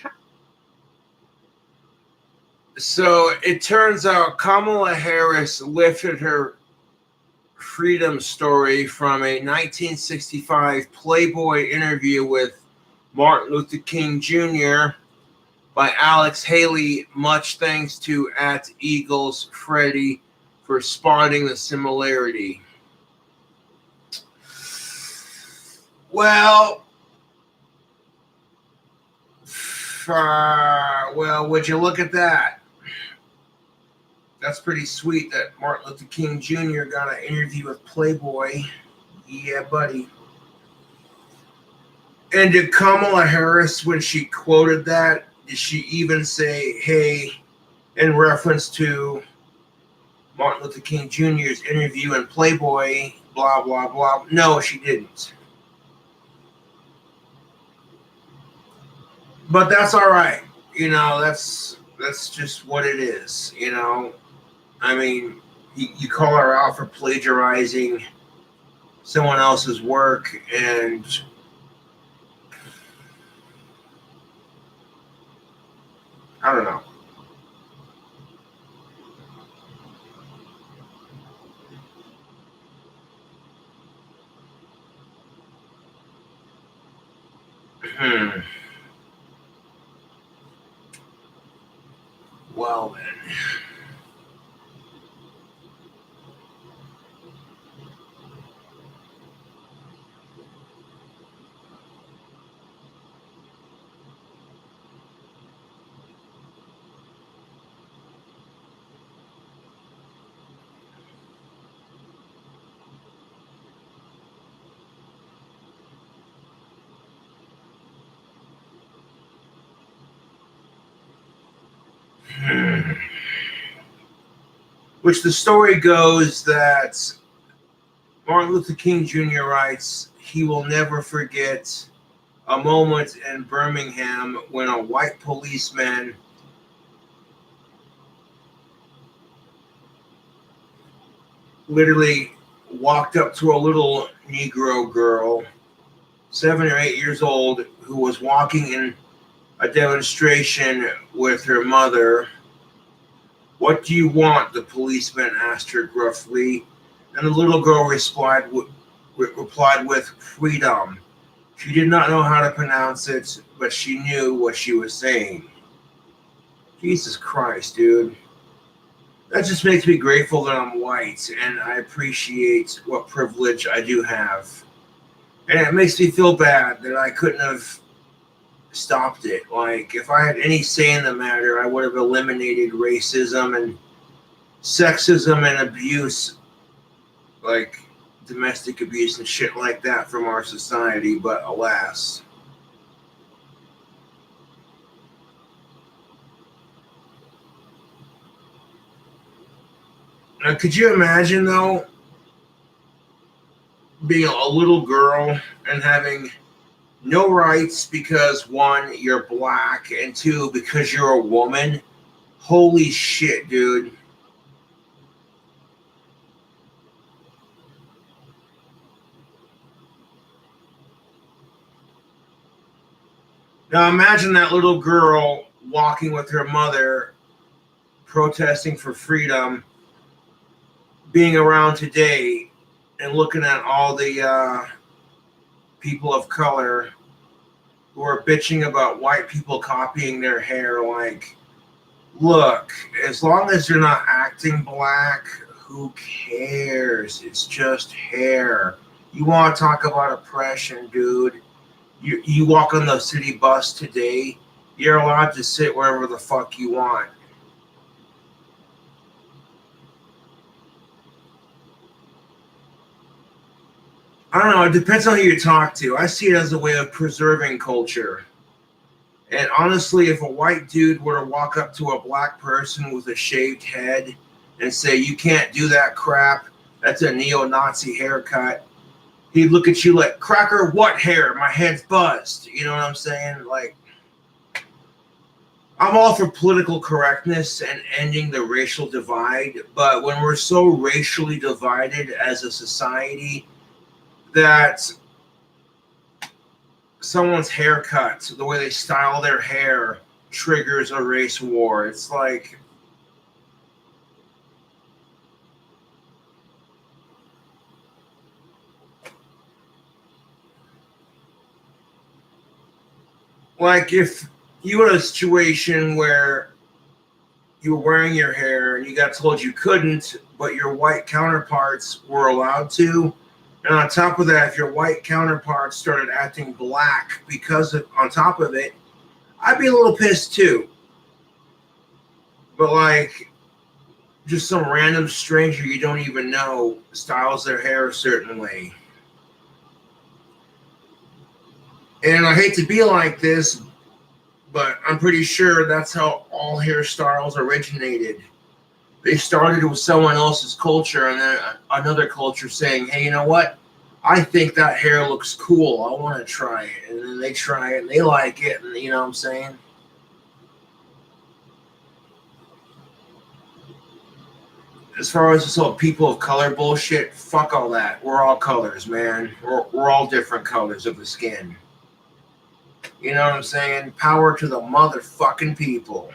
So it turns out Kamala Harris lifted her freedom story from a 1965 Playboy interview with Martin Luther King Jr. by Alex Haley, much thanks to @EaglesFreddy for spotting the similarity. Well, would you look at that? That's pretty sweet that Martin Luther King Jr. got an interview with Playboy. Yeah, buddy. And did Kamala Harris, when she quoted that, did she even say, hey, in reference to Martin Luther King Jr.'s interview in Playboy, blah, blah, blah? No, she didn't. But that's all right. That's just what it is. I mean, you call her out for plagiarizing someone else's work, and I don't know. Well then. Which the story goes that Martin Luther King Jr. writes he will never forget a moment in Birmingham when a white policeman literally walked up to a little Negro girl, 7 or 8 years old, who was walking in a demonstration with her mother. "What do you want?" the policeman asked her gruffly, and the little girl replied with "freedom." She did not know how to pronounce it, but she knew what she was saying. Jesus Christ, dude. That just makes me grateful that I'm white, and I appreciate what privilege I do have. And it makes me feel bad that I couldn't have stopped it. Like, if I had any say in the matter, I would have eliminated racism and sexism and abuse, like domestic abuse and shit like that from our society, but alas. Now, could you imagine, though, being a little girl and having no rights because, one, you're black, and two, because you're a woman? Holy shit, dude. Now imagine that little girl walking with her mother, protesting for freedom, being around today and looking at all the people of color who are bitching about white people copying their hair. Like, look, as long as you're not acting black, who cares? It's just hair. You want to talk about oppression, dude? You walk on the city bus today, you're allowed to sit wherever the fuck you want. I don't know, it depends on who you talk to. I see it as a way of preserving culture. And honestly, if a white dude were to walk up to a black person with a shaved head and say, "You can't do that crap, that's a neo-Nazi haircut," he'd look at you like, "Cracker, what hair? My head's buzzed." You know what I'm saying? Like, I'm all for political correctness and ending the racial divide, but when we're so racially divided as a society that someone's haircut, the way they style their hair, triggers a race war, it's like, if you were in a situation where you were wearing your hair and you got told you couldn't, but your white counterparts were allowed to, and on top of that, if your white counterparts started acting black because of, on top of it, I'd be a little pissed too. But like, just some random stranger you don't even know styles their hair a certain way. And I hate to be like this, but I'm pretty sure that's how all hairstyles originated. They started with someone else's culture and then another culture saying, "Hey, you know what? I think that hair looks cool. I want to try it. And then they try it and they like it. And you know what I'm saying? As far as this whole people of color bullshit, fuck all that. We're all colors, man. We're all different colors of the skin. You know what I'm saying? Power to the motherfucking people.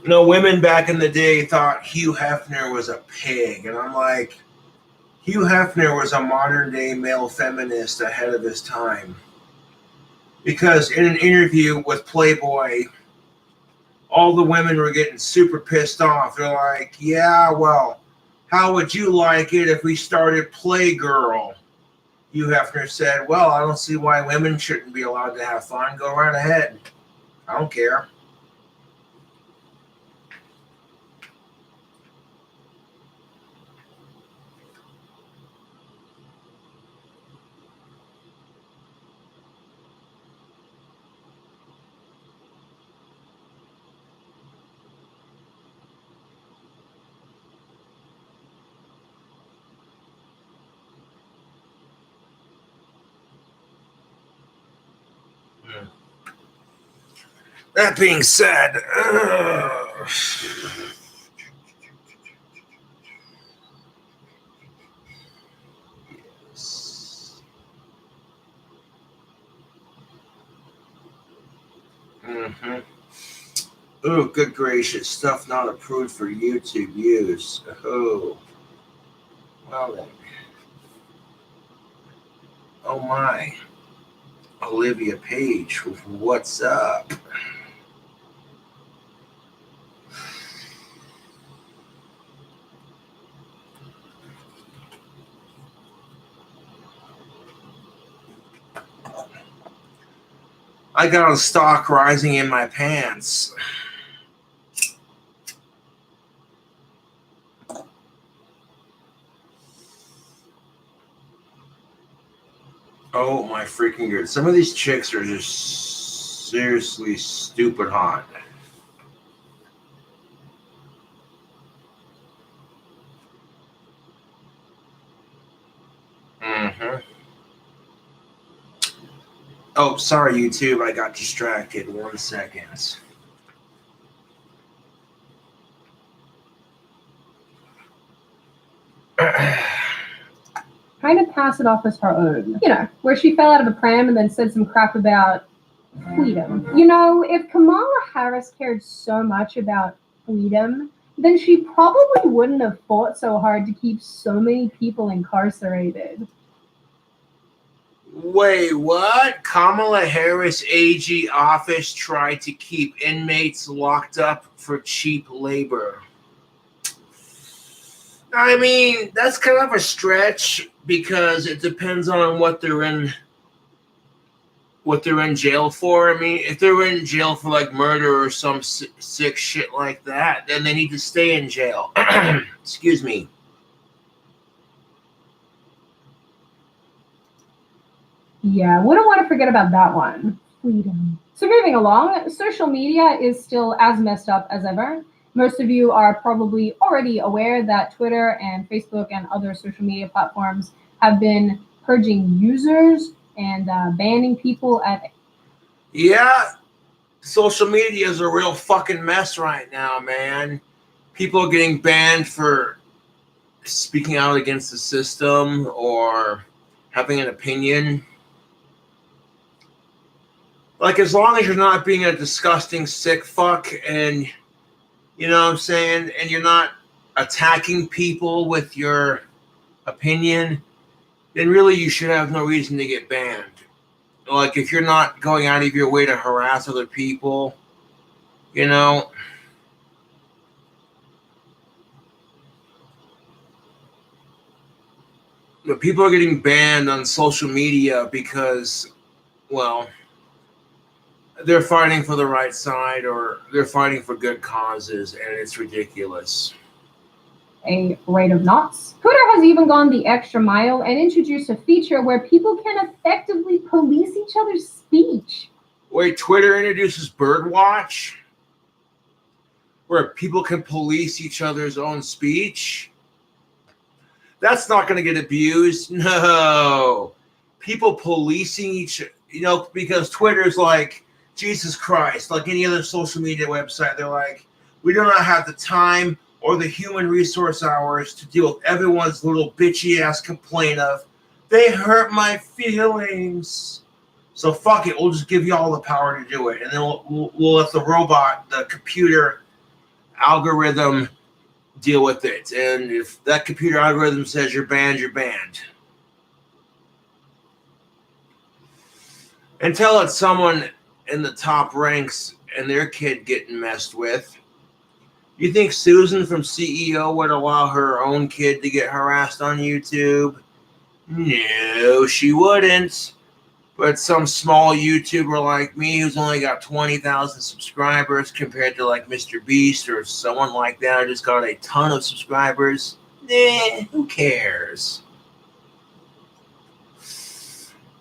You know, women back in the day thought Hugh Hefner was a pig. And I'm like, Hugh Hefner was a modern day male feminist ahead of his time. Because in an interview with Playboy, all the women were getting super pissed off. They're like, yeah, well, how would you like it if we started Playgirl? Hugh Hefner said, well, I don't see why women shouldn't be allowed to have fun. Go right ahead. I don't care. That being said, yes. Oh, good gracious. Stuff not approved for YouTube use. Oh. Well then. Oh my. Olivia Page, what's up? I got a stock rising in my pants. Oh my freaking god. Some of these chicks are just seriously stupid hot. Oh, sorry, YouTube. I got distracted. 1 second. Kind of pass it off as her own. You know, where she fell out of a pram and then said some crap about freedom. You know, if Kamala Harris cared so much about freedom, then she probably wouldn't have fought so hard to keep so many people incarcerated. Wait, what? Kamala Harris AG office tried to keep inmates locked up for cheap labor. I mean, that's kind of a stretch because it depends on what they're in jail for. I mean, if they're in jail for like murder or some sick shit like that, then they need to stay in jail. Excuse me. Yeah, wouldn't want to forget about that one. Freedom. So moving along, social media is still as messed up as ever. Most of you are probably already aware that Twitter and Facebook and other social media platforms have been purging users and banning people at... Yeah, social media is a real fucking mess right now, man. People are getting banned for speaking out against the system or having an opinion. Like, as long as you're not being a disgusting sick fuck and, you know what I'm saying, and you're not attacking people with your opinion, then really you should have no reason to get banned. Like, if you're not going out of your way to harass other people, you know. But people are getting banned on social media because, well, they're fighting for the right side or they're fighting for good causes, and it's ridiculous. a rate of knots. Twitter has even gone the extra mile and introduced a feature where people can effectively police each other's speech. Wait, Twitter introduces Birdwatch? Where people can police each other's own speech? That's not going to get abused. No. People policing each, because Twitter's like, Jesus Christ, like any other social media website, they're like, we do not have the time or the human resource hours to deal with everyone's little bitchy ass complaint of, they hurt my feelings. So fuck it, we'll just give you all the power to do it. And then we'll let the robot, the computer algorithm deal with it. And if that computer algorithm says you're banned, you're banned. Until it's someone in the top ranks and their kid getting messed with. You think Susan from CEO would allow her own kid to get harassed on YouTube? No, she wouldn't. But some small YouTuber like me who's only got 20,000 subscribers compared to like Mr. Beast or someone like that who just got a ton of subscribers, who cares?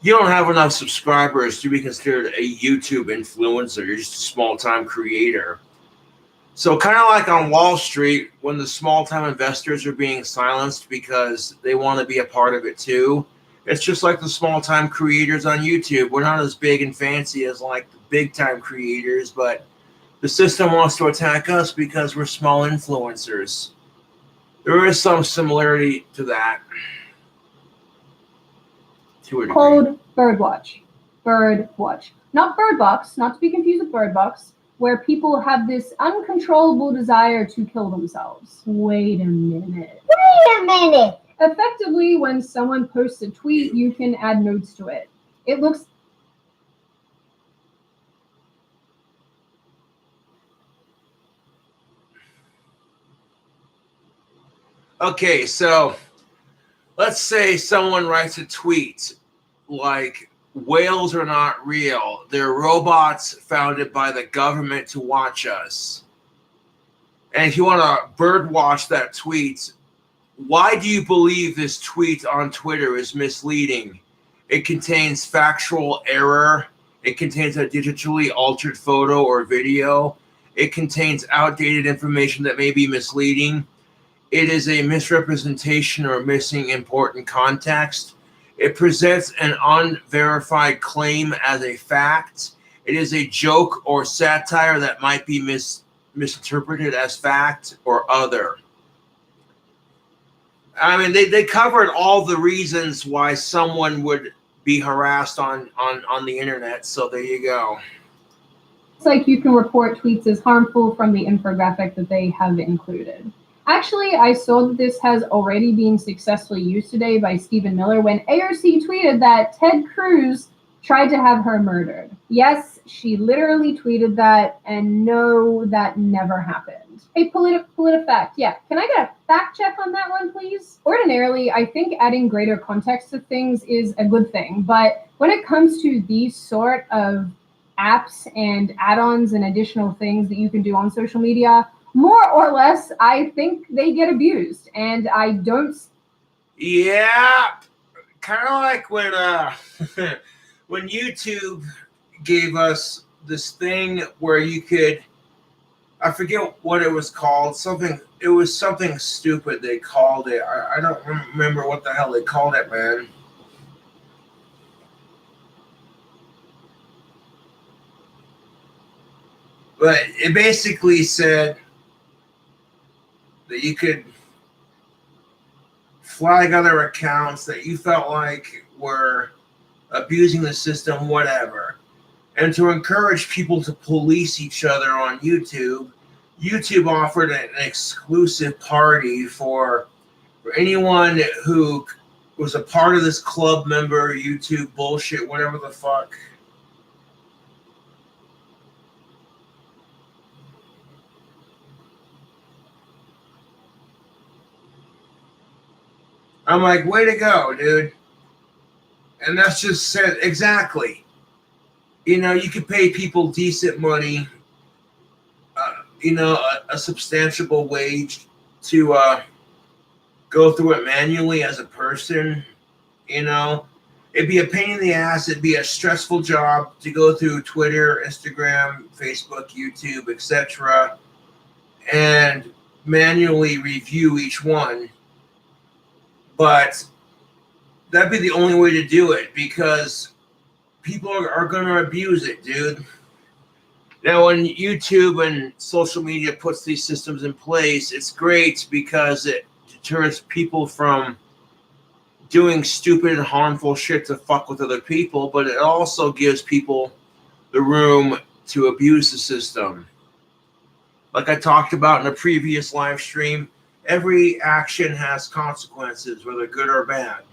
You don't have enough subscribers to be considered a YouTube influencer. You're just a small-time creator. So kind of like on Wall Street, when the small-time investors are being silenced because they want to be a part of it too, it's just like the small-time creators on YouTube. We're not as big and fancy as like the big-time creators, but the system wants to attack us because we're small influencers. There is some similarity to that. Called Birdwatch. Birdwatch. Not Bird Box, not to be confused with Bird Box, where people have this uncontrollable desire to kill themselves. Wait a minute. Effectively, when someone posts a tweet, you can add notes to it. It looks... Okay, so let's say someone writes a tweet like, whales are not real. They're robots founded by the government to watch us. And if you want to bird watch that tweet, why do you believe this tweet on Twitter is misleading? It contains factual error. It contains a digitally altered photo or video. It contains outdated information that may be misleading. It is a misrepresentation or missing important context. It presents an unverified claim as a fact. It is a joke or satire that might be misinterpreted as fact or other. I mean, they covered all the reasons why someone would be harassed on the internet. So there you go. It's like you can report tweets as harmful from the infographic that they have included. Actually, I saw that this has already been successfully used today by Stephen Miller when ARC tweeted that Ted Cruz tried to have her murdered. Yes, she literally tweeted that, and no, that never happened. Hey, PolitiFact, yeah, can I get a fact check on that one, please? Ordinarily, I think adding greater context to things is a good thing, but when it comes to these sort of apps and add-ons and additional things that you can do on social media, more or less, I think they get abused, and I don't. Yeah, kind of like when when YouTube gave us this thing where you could, I forget what it was called. It was something stupid they called it. I don't remember what the hell they called it, man. But it basically said that you could flag other accounts that you felt like were abusing the system, whatever. And to encourage people to police each other on YouTube, YouTube offered an exclusive party for anyone who was a part of this club member, YouTube bullshit, whatever the fuck. I'm like, way to go, dude. And that's just said exactly. You know, you could pay people decent money, a substantial wage to go through it manually as a person, you know. It'd be a pain in the ass. It'd be a stressful job to go through Twitter, Instagram, Facebook, YouTube, etc., and manually review each one. But that'd be the only way to do it because people are going to abuse it, dude. Now, when YouTube and social media puts these systems in place, it's great because it deters people from doing stupid and harmful shit to fuck with other people, but it also gives people the room to abuse the system. Like I talked about in a previous live stream, every action has consequences, whether good or bad.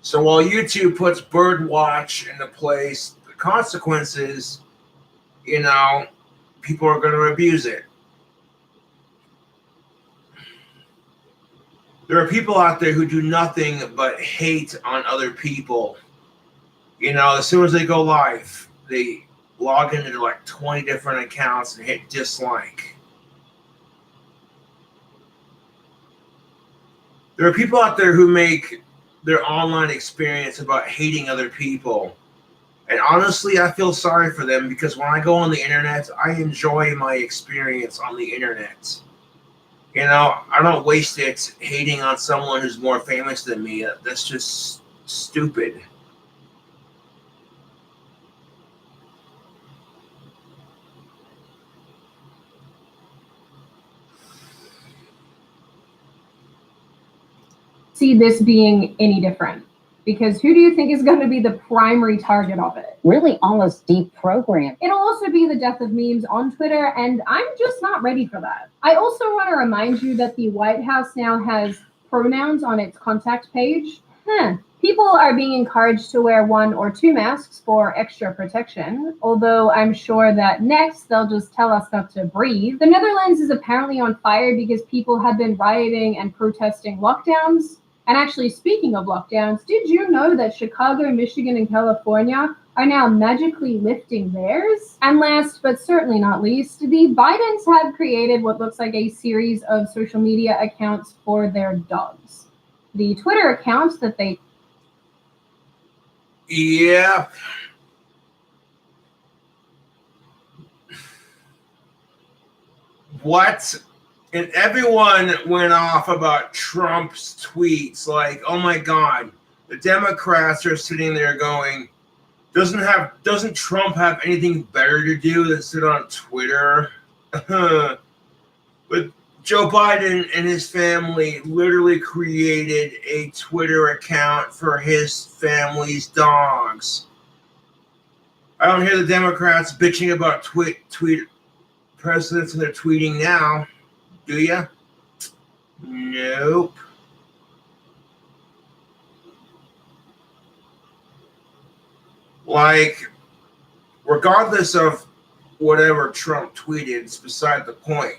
So while YouTube puts Birdwatch into place, the consequences, you know, people are going to abuse it. There are people out there who do nothing but hate on other people. You know, as soon as they go live, they log into like 20 different accounts and hit dislike. There are people out there who make their online experience about hating other people. And honestly, I feel sorry for them because when I go on the internet, I enjoy my experience on the internet. You know, I don't waste it hating on someone who's more famous than me. That's just stupid. See this being any different. Because who do you think is going to be the primary target of it? Really almost deprogrammed. It'll also be the death of memes on Twitter, and I'm just not ready for that. I also want to remind you that the White House now has pronouns on its contact page. People are being encouraged to wear 1 or 2 masks for extra protection, although I'm sure that next they'll just tell us not to breathe. The Netherlands is apparently on fire because people have been rioting and protesting lockdowns. And actually, speaking of lockdowns, did you know that Chicago, Michigan, and California are now magically lifting theirs? And last but certainly not least, the Bidens have created what looks like a series of social media accounts for their dogs. The Twitter accounts that they... Yeah. What? And everyone went off about Trump's tweets, like, oh my God, the Democrats are sitting there going, doesn't Trump have anything better to do than sit on Twitter? But Joe Biden and his family literally created a Twitter account for his family's dogs. I don't hear the Democrats bitching about tweet presidents and they're tweeting now. Do ya? Nope. Like, regardless of whatever Trump tweeted, it's beside the point.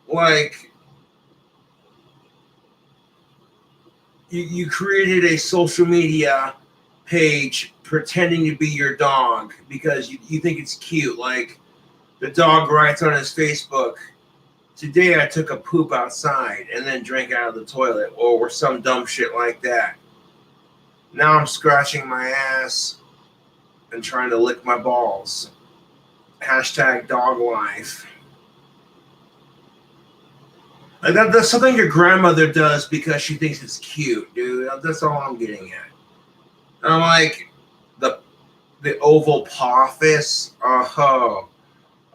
Like, you created a social media page pretending to be your dog because you think it's cute. Like, the dog writes on his Facebook, today I took a poop outside and then drank out of the toilet, or some dumb shit like that. Now I'm scratching my ass and trying to lick my balls. Hashtag dog life. Like that's something your grandmother does because she thinks it's cute, dude. That's all I'm getting at. And I'm like, the oval poffice,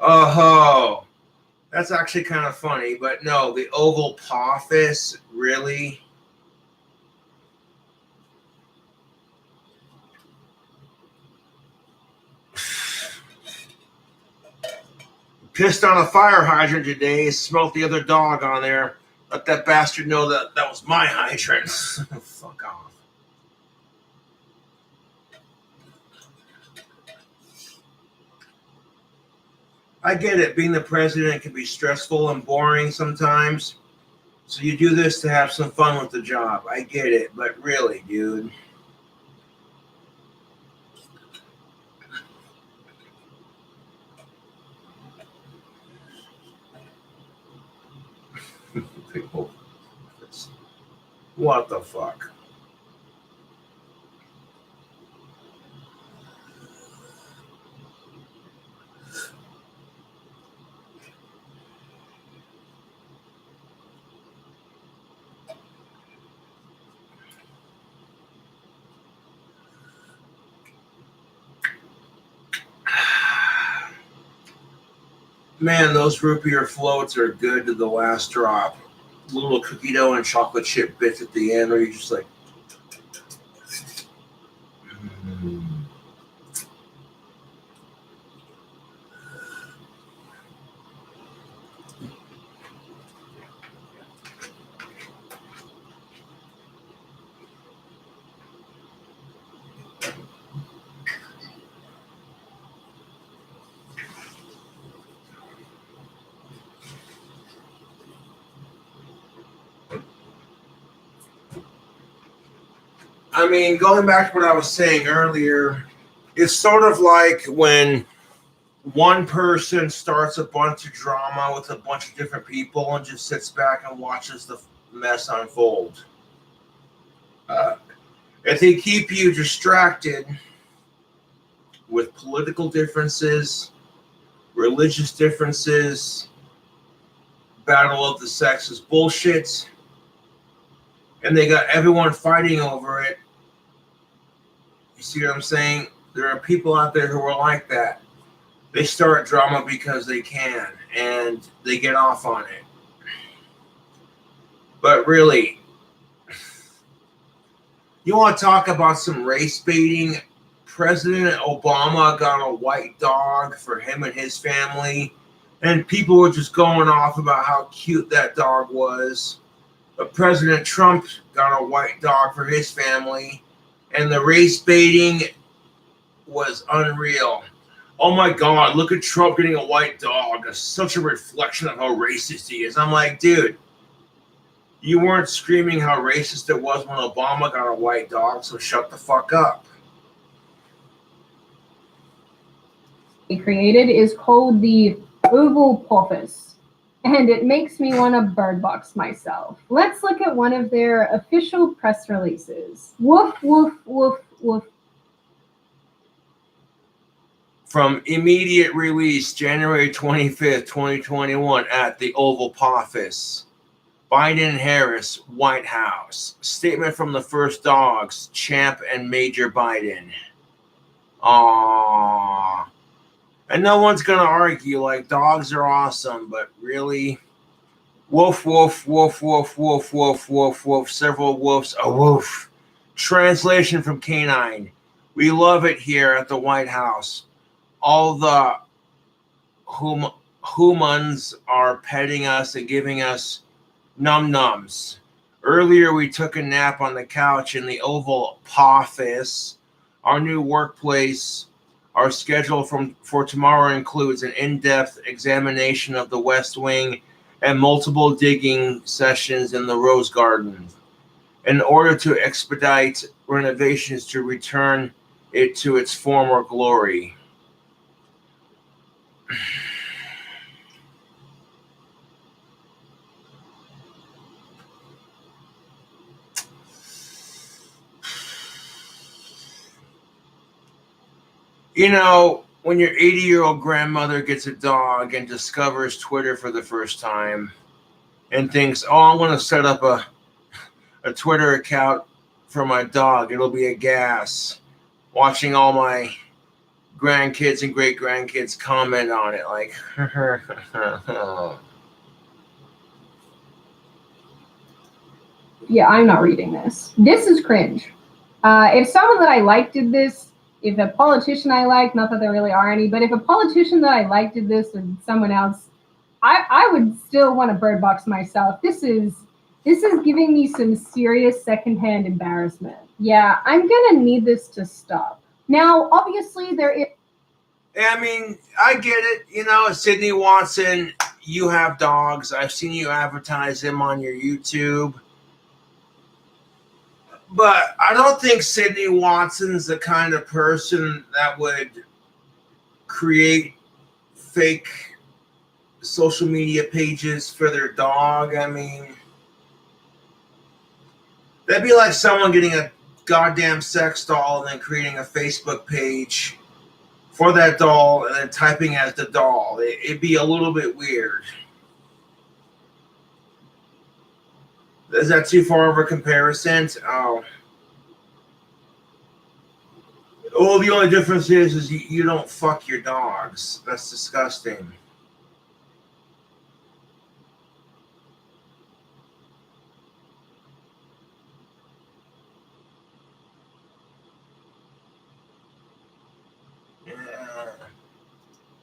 oh, that's actually kind of funny, but no, the oval poffice, really? Pissed on a fire hydrant today, smelt the other dog on there. Let that bastard know that was my hydrant. Fuck off. I get it. Being the president can be stressful and boring sometimes. So you do this to have some fun with the job. I get it. But really, dude, People. What the fuck? Man, those root beer floats are good to the last drop. Little cookie dough and chocolate chip bits at the end, where you just like. I mean, going back to what I was saying earlier, it's sort of like when one person starts a bunch of drama with a bunch of different people and just sits back and watches the mess unfold. If they keep you distracted with political differences, religious differences, battle of the sexes bullshit, and they got everyone fighting over it. You see what I'm saying? There are people out there who are like that. They start drama because they can, and they get off on it. But really, you want to talk about some race baiting? President Obama got a white dog for him and his family, and people were just going off about how cute that dog was. But President Trump got a white dog for his family, and the race baiting was unreal. Oh my God, look at Trump getting a white dog. It's such a reflection of how racist he is. I'm like, dude, you weren't screaming how racist it was when Obama got a white dog, so shut the fuck up. Created is called the Ovalpophis, and it makes me want to bird box myself. Let's look at one of their official press releases. Woof, woof, woof, woof. From immediate release, January 25th, 2021, at the Ovalpophis. Biden and Harris, White House. Statement from the first dogs, Champ and Major Biden. Aww. And no one's going to argue, like, dogs are awesome, but really? Woof, woof, woof, woof, woof, woof, woof, woof, several woofs, a woof. Translation from Canine. We love it here at the White House. All the humans are petting us and giving us num-nums. Earlier, we took a nap on the couch in the Ovalpophis, our new workplace. Our schedule for tomorrow includes an in-depth examination of the West Wing and multiple digging sessions in the Rose Garden in order to expedite renovations to return it to its former glory. You know, when your 80-year-old grandmother gets a dog and discovers Twitter for the first time and thinks, oh, I want to set up a Twitter account for my dog. It'll be a gas. Watching all my grandkids and great-grandkids comment on it like, Yeah, I'm not reading this. This is cringe. If someone that I like did this, if a politician I like, not that there really are any, but if a politician that I like did this or someone else, I would still want to bird box myself. This is giving me some serious secondhand embarrassment. Yeah, I'm gonna need this to stop. Now, obviously, there is. I mean, I get it. You know, Sydney Watson, you have dogs. I've seen you advertise them on your YouTube. But I don't think Sydney Watson's the kind of person that would create fake social media pages for their dog. I mean, that'd be like someone getting a goddamn sex doll and then creating a Facebook page for that doll and then typing as the doll. It'd be a little bit weird. Is that too far of a comparison? Oh. Oh, the only difference is you don't fuck your dogs. That's disgusting.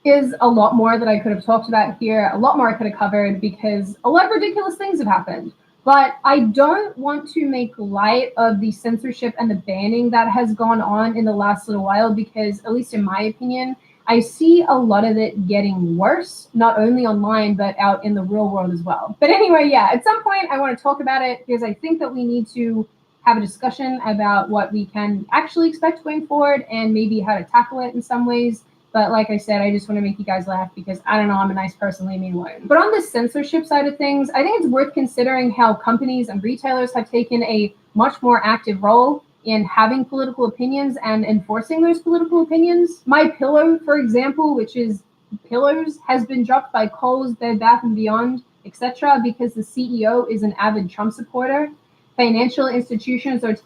Is a lot more that I could have talked about here, a lot more I could have covered because a lot of ridiculous things have happened. But I don't want to make light of the censorship and the banning that has gone on in the last little while because, at least in my opinion, I see a lot of it getting worse, not only online, but out in the real world as well. But anyway, yeah, at some point I want to talk about it because I think that we need to have a discussion about what we can actually expect going forward and maybe how to tackle it in some ways. But like I said, I just want to make you guys laugh because I don't know, I'm a nice person, leave me alone. But on the censorship side of things, I think it's worth considering how companies and retailers have taken a much more active role in having political opinions and enforcing those political opinions. My Pillow, for example, which is pillows, has been dropped by Kohl's, Bed Bath & Beyond, etc. because the CEO is an avid Trump supporter. Financial institutions are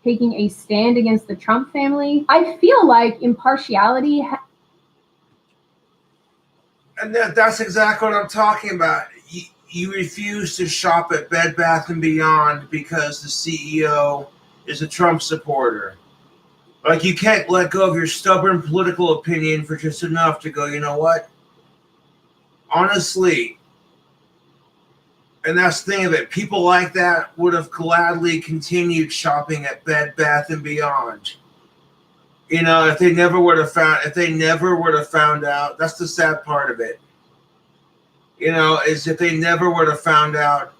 taking a stand against the Trump family. I feel like impartiality and that's exactly what I'm talking about. You refuse to shop at Bed Bath & Beyond because the CEO is a Trump supporter. Like, you can't let go of your stubborn political opinion for just enough to go, you know what? Honestly, and that's the thing of it, people like that would have gladly continued shopping at Bed Bath & Beyond. You know, if they never would have found out, that's the sad part of it. You know, is if they never would have found out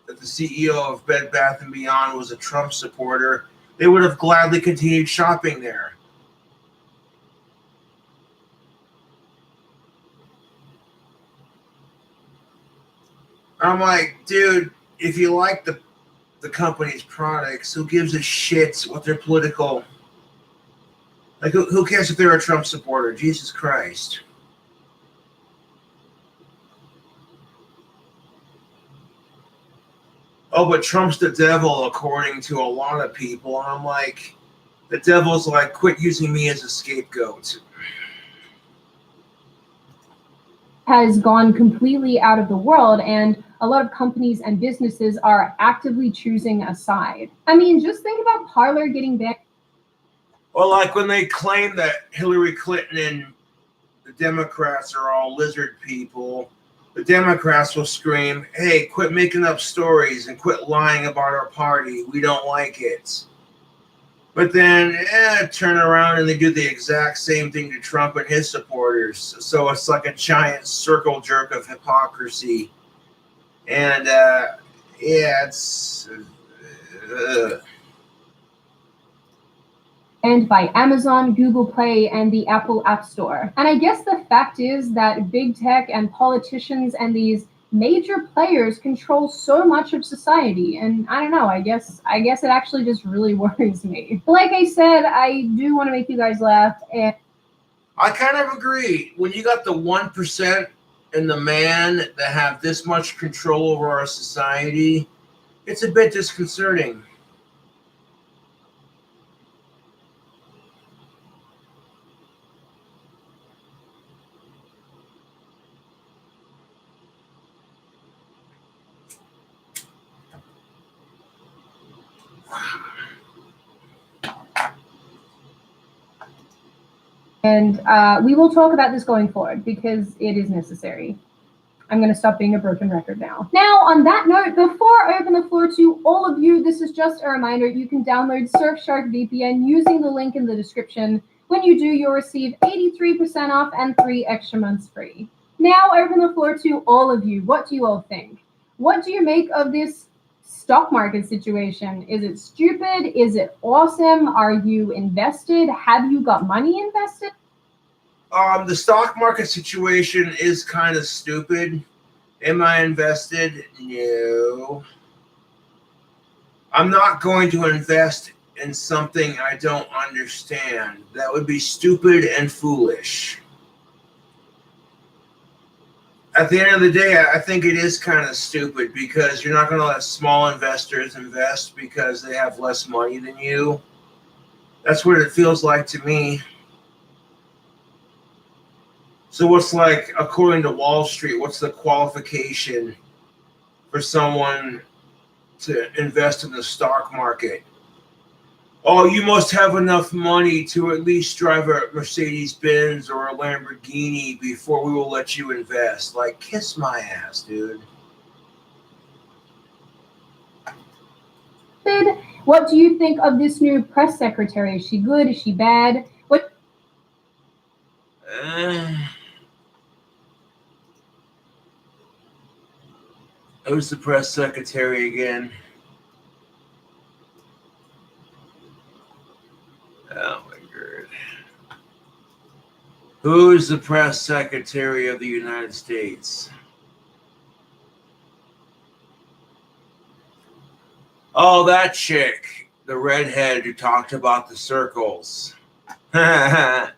that the CEO of Bed Bath & Beyond was a Trump supporter, they would have gladly continued shopping there. I'm like, dude, if you like the company's products, who gives a shit what their political... Like, who cares if they're a Trump supporter? Jesus Christ. Oh, but Trump's the devil, according to a lot of people. And I'm like, the devil's like, quit using me as a scapegoat. Has gone completely out of the world, and a lot of companies and businesses are actively choosing a side. I mean, just think about Parler getting banned. Well, like when they claim that Hillary Clinton and the Democrats are all lizard people, the Democrats will scream, hey, quit making up stories and quit lying about our party. We don't like it. But then turn around and they do the exact same thing to Trump and his supporters. So it's like a giant circle jerk of hypocrisy. And it's... And by Amazon, Google Play, and the Apple App Store. And I guess the fact is that big tech and politicians and these major players control so much of society. And I don't know, I guess it actually just really worries me. But like I said, I do want to make you guys laugh. And I kind of agree. When you got the 1% and the man that have this much control over our society, it's a bit disconcerting. And we will talk about this going forward because it is necessary. I'm going to stop being a broken record now. Now, on that note, before I open the floor to all of you, this is just a reminder. You can download Surfshark VPN using the link in the description. When you do, you'll receive 83% off and 3 extra months free. Now, I open the floor to all of you. What do you all think? What do you make of this stock market situation? Is it stupid? Is it awesome? Are you invested? Have you got money invested? The stock market situation is kind of stupid. Am I invested? No. I'm not going to invest in something I don't understand. That would be stupid and foolish. At the end of the day, I think it is kind of stupid because you're not going to let small investors invest because they have less money than you. That's what it feels like to me. So what's like, according to Wall Street, what's the qualification for someone to invest in the stock market? Oh, you must have enough money to at least drive a Mercedes-Benz or a Lamborghini before we will let you invest. Like, kiss my ass, dude. What do you think of this new press secretary? Is she good? Is she bad? What? Who's the press secretary again? Oh my god. Who's the press secretary of the United States? Oh, that chick. The redhead who talked about the circles. Well,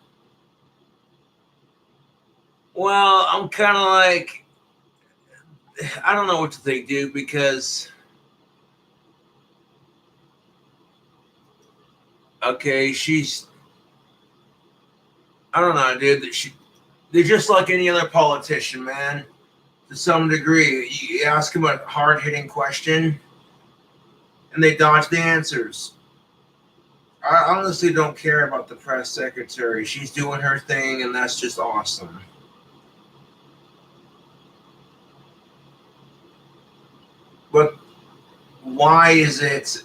I'm kind of like, I don't know what to think, dude, because okay, I don't know, dude. They're just like any other politician, man. To some degree, you ask them a hard-hitting question, and they dodge the answers. I honestly don't care about the press secretary. She's doing her thing, and that's just awesome. But why is it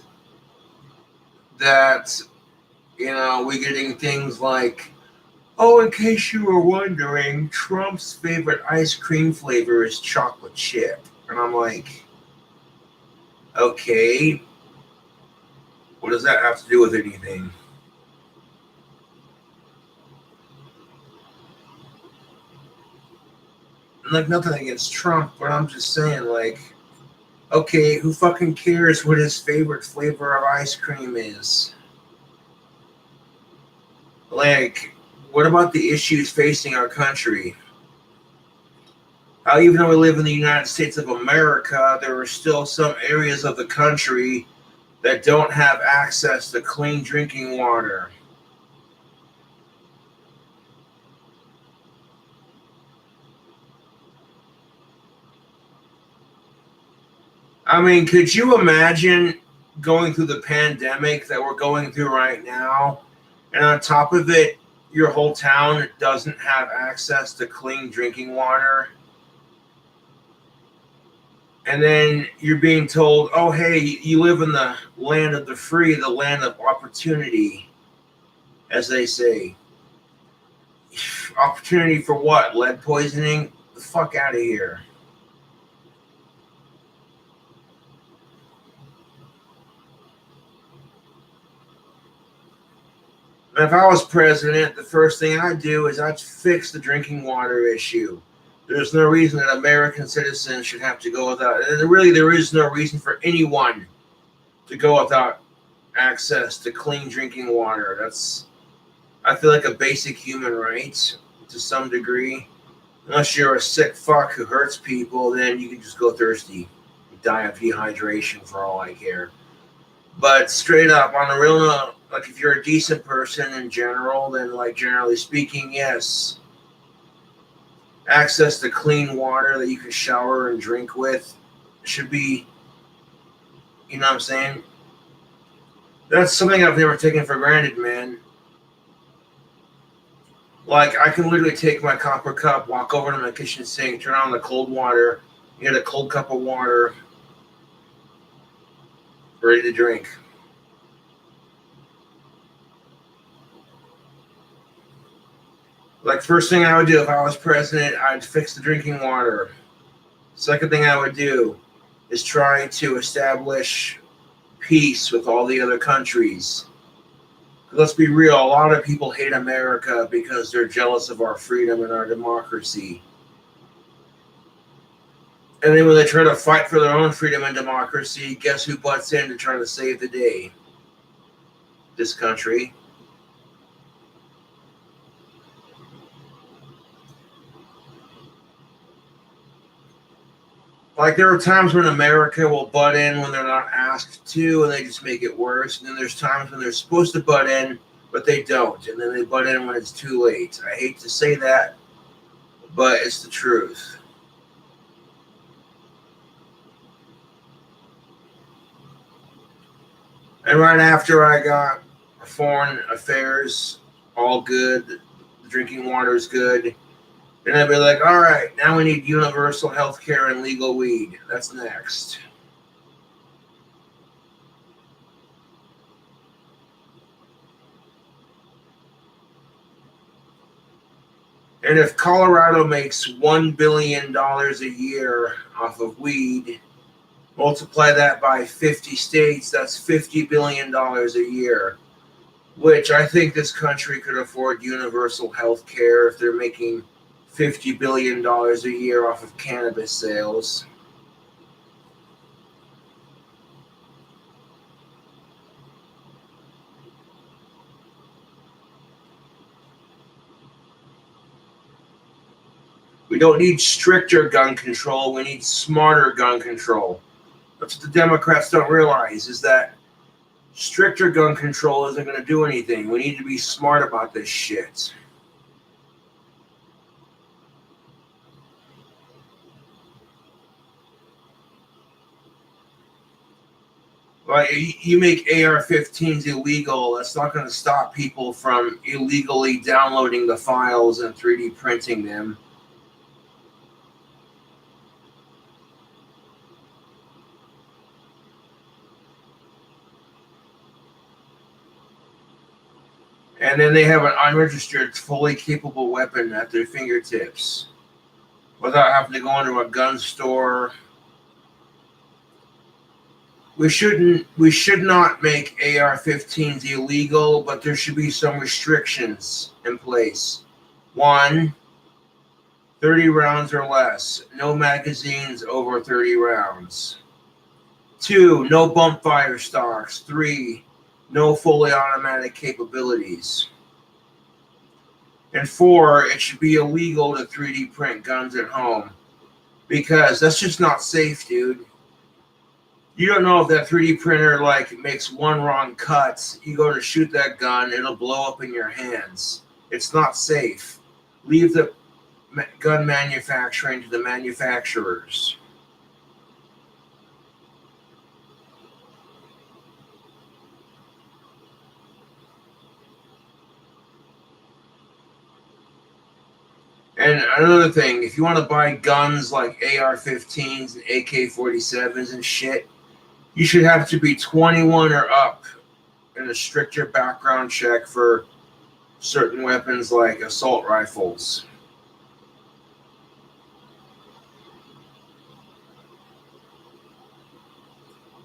that, we're getting things like, oh, in case you were wondering, Trump's favorite ice cream flavor is chocolate chip. And I'm like, okay, what does that have to do with anything? Like, nothing against Trump, but I'm just saying, like, okay, who fucking cares what his favorite flavor of ice cream is? Like, what about the issues facing our country? How even though we live in the United States of America, there are still some areas of the country that don't have access to clean drinking water. I mean, could you imagine going through the pandemic that we're going through right now, and on top of it, your whole town doesn't have access to clean drinking water? And then you're being told, oh, hey, you live in the land of the free, the land of opportunity, as they say. Opportunity for what? Lead poisoning? The fuck out of here. And if I was president, the first thing I'd do is I'd fix the drinking water issue. There's no reason that American citizens should have to go without, and really there is no reason for anyone to go without access to clean drinking water. That's, I feel like, a basic human right to some degree. Unless you're a sick fuck who hurts people, then you can just go thirsty, die of dehydration for all I care. But straight up, on the real note, like, if you're a decent person in general, then, like, generally speaking, yes, access to clean water that you can shower and drink with should be, you know what I'm saying? That's something I've never taken for granted, man. Like, I can literally take my copper cup, walk over to my kitchen sink, turn on the cold water, get a cold cup of water, ready to drink. Like, first thing I would do if I was president, I'd fix the drinking water. Second thing I would do is try to establish peace with all the other countries. Let's be real, a lot of people hate America because they're jealous of our freedom and our democracy. And then when they try to fight for their own freedom and democracy, guess who butts in to try to save the day? This country. Like, there are times when America will butt in when they're not asked to, and they just make it worse. And then there's times when they're supposed to butt in, but they don't. And then they butt in when it's too late. I hate to say that, but it's the truth. And right after I got foreign affairs, all good, the drinking water is good, then I'd be like, all right, now we need universal health care and legal weed. That's next. And if Colorado makes $1 billion a year off of weed, multiply that by 50 states, that's $50 billion a year, which I think this country could afford universal health care if they're making $50 billion a year off of cannabis sales. We don't need stricter gun control, we need smarter gun control. That's what the Democrats don't realize, is that stricter gun control isn't going to do anything. We need to be smart about this shit. Like, you make AR-15s illegal, that's not going to stop people from illegally downloading the files and 3D printing them. And then they have an unregistered, fully capable weapon at their fingertips without having to go into a gun store. We should not make AR-15s illegal, but there should be some restrictions in place. 1, 30 rounds or less. No magazines over 30 rounds. 2, no bump fire stocks. 3, no fully automatic capabilities. And 4, it should be illegal to 3D print guns at home, because that's just not safe, dude. You don't know if that 3D printer makes one wrong cut. You go to shoot that gun, it'll blow up in your hands. It's not safe. Leave the gun manufacturing to the manufacturers. And another thing, if you want to buy guns like AR-15s and AK-47s and shit, you should have to be 21 or up in a stricter background check for certain weapons like assault rifles.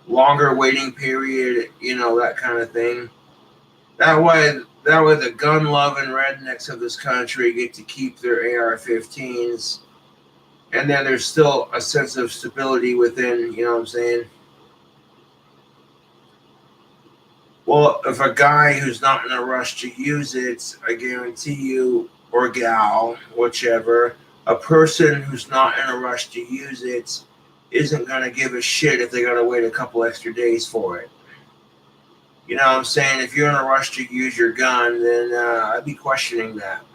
Longer waiting period, that kind of thing. That way the gun-loving rednecks of this country get to keep their AR-15s, and then there's still a sense of stability within, you know what I'm saying? Well, if a guy who's not in a rush to use it, I guarantee you, or gal, whichever, a person who's not in a rush to use it isn't going to give a shit if they got to wait a couple extra days for it. You know what I'm saying? If you're in a rush to use your gun, then I'd be questioning that.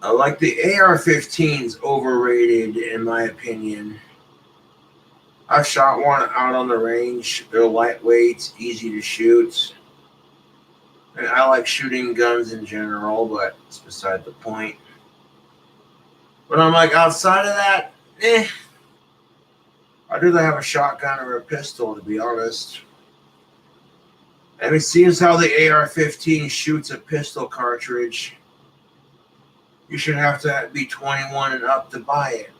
Like the AR-15's overrated, in my opinion. I've shot one out on the range. They're lightweight, easy to shoot. And I like shooting guns in general, but it's beside the point. But I'm like, outside of that, I'd rather have a shotgun or a pistol, to be honest. And it seems how the AR-15 shoots a pistol cartridge. You should have to be 21 and up to buy it.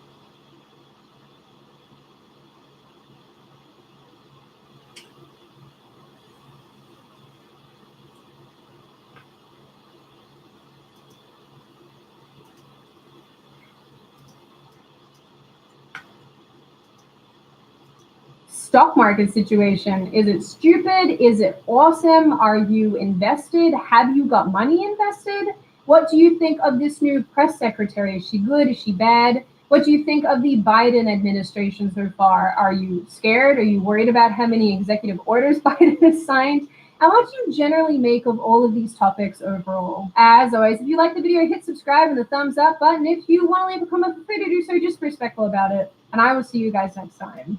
Stock market situation. Is it stupid? Is it awesome? Are you invested? Have you got money invested? What do you think of this new press secretary? Is she good? Is she bad? What do you think of the Biden administration so far? Are you scared? Are you worried about how many executive orders Biden has signed? And what do you generally make of all of these topics overall? As always, if you like the video, hit subscribe and the thumbs up button. If you want to leave a comment, feel free to do so. Just be respectful about it. And I will see you guys next time.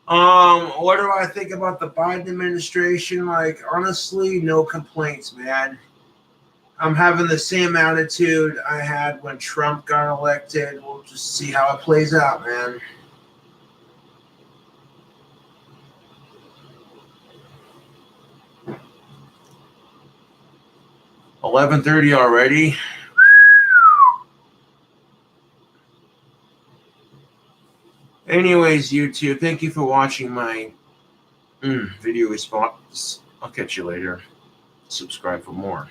What do I think about the Biden administration? Like, honestly, no complaints, man. I'm having the same attitude I had when Trump got elected. We'll just see how it plays out, man. $11:30 already. Anyways, YouTube, thank you for watching my video response. I'll catch you later. Subscribe for more.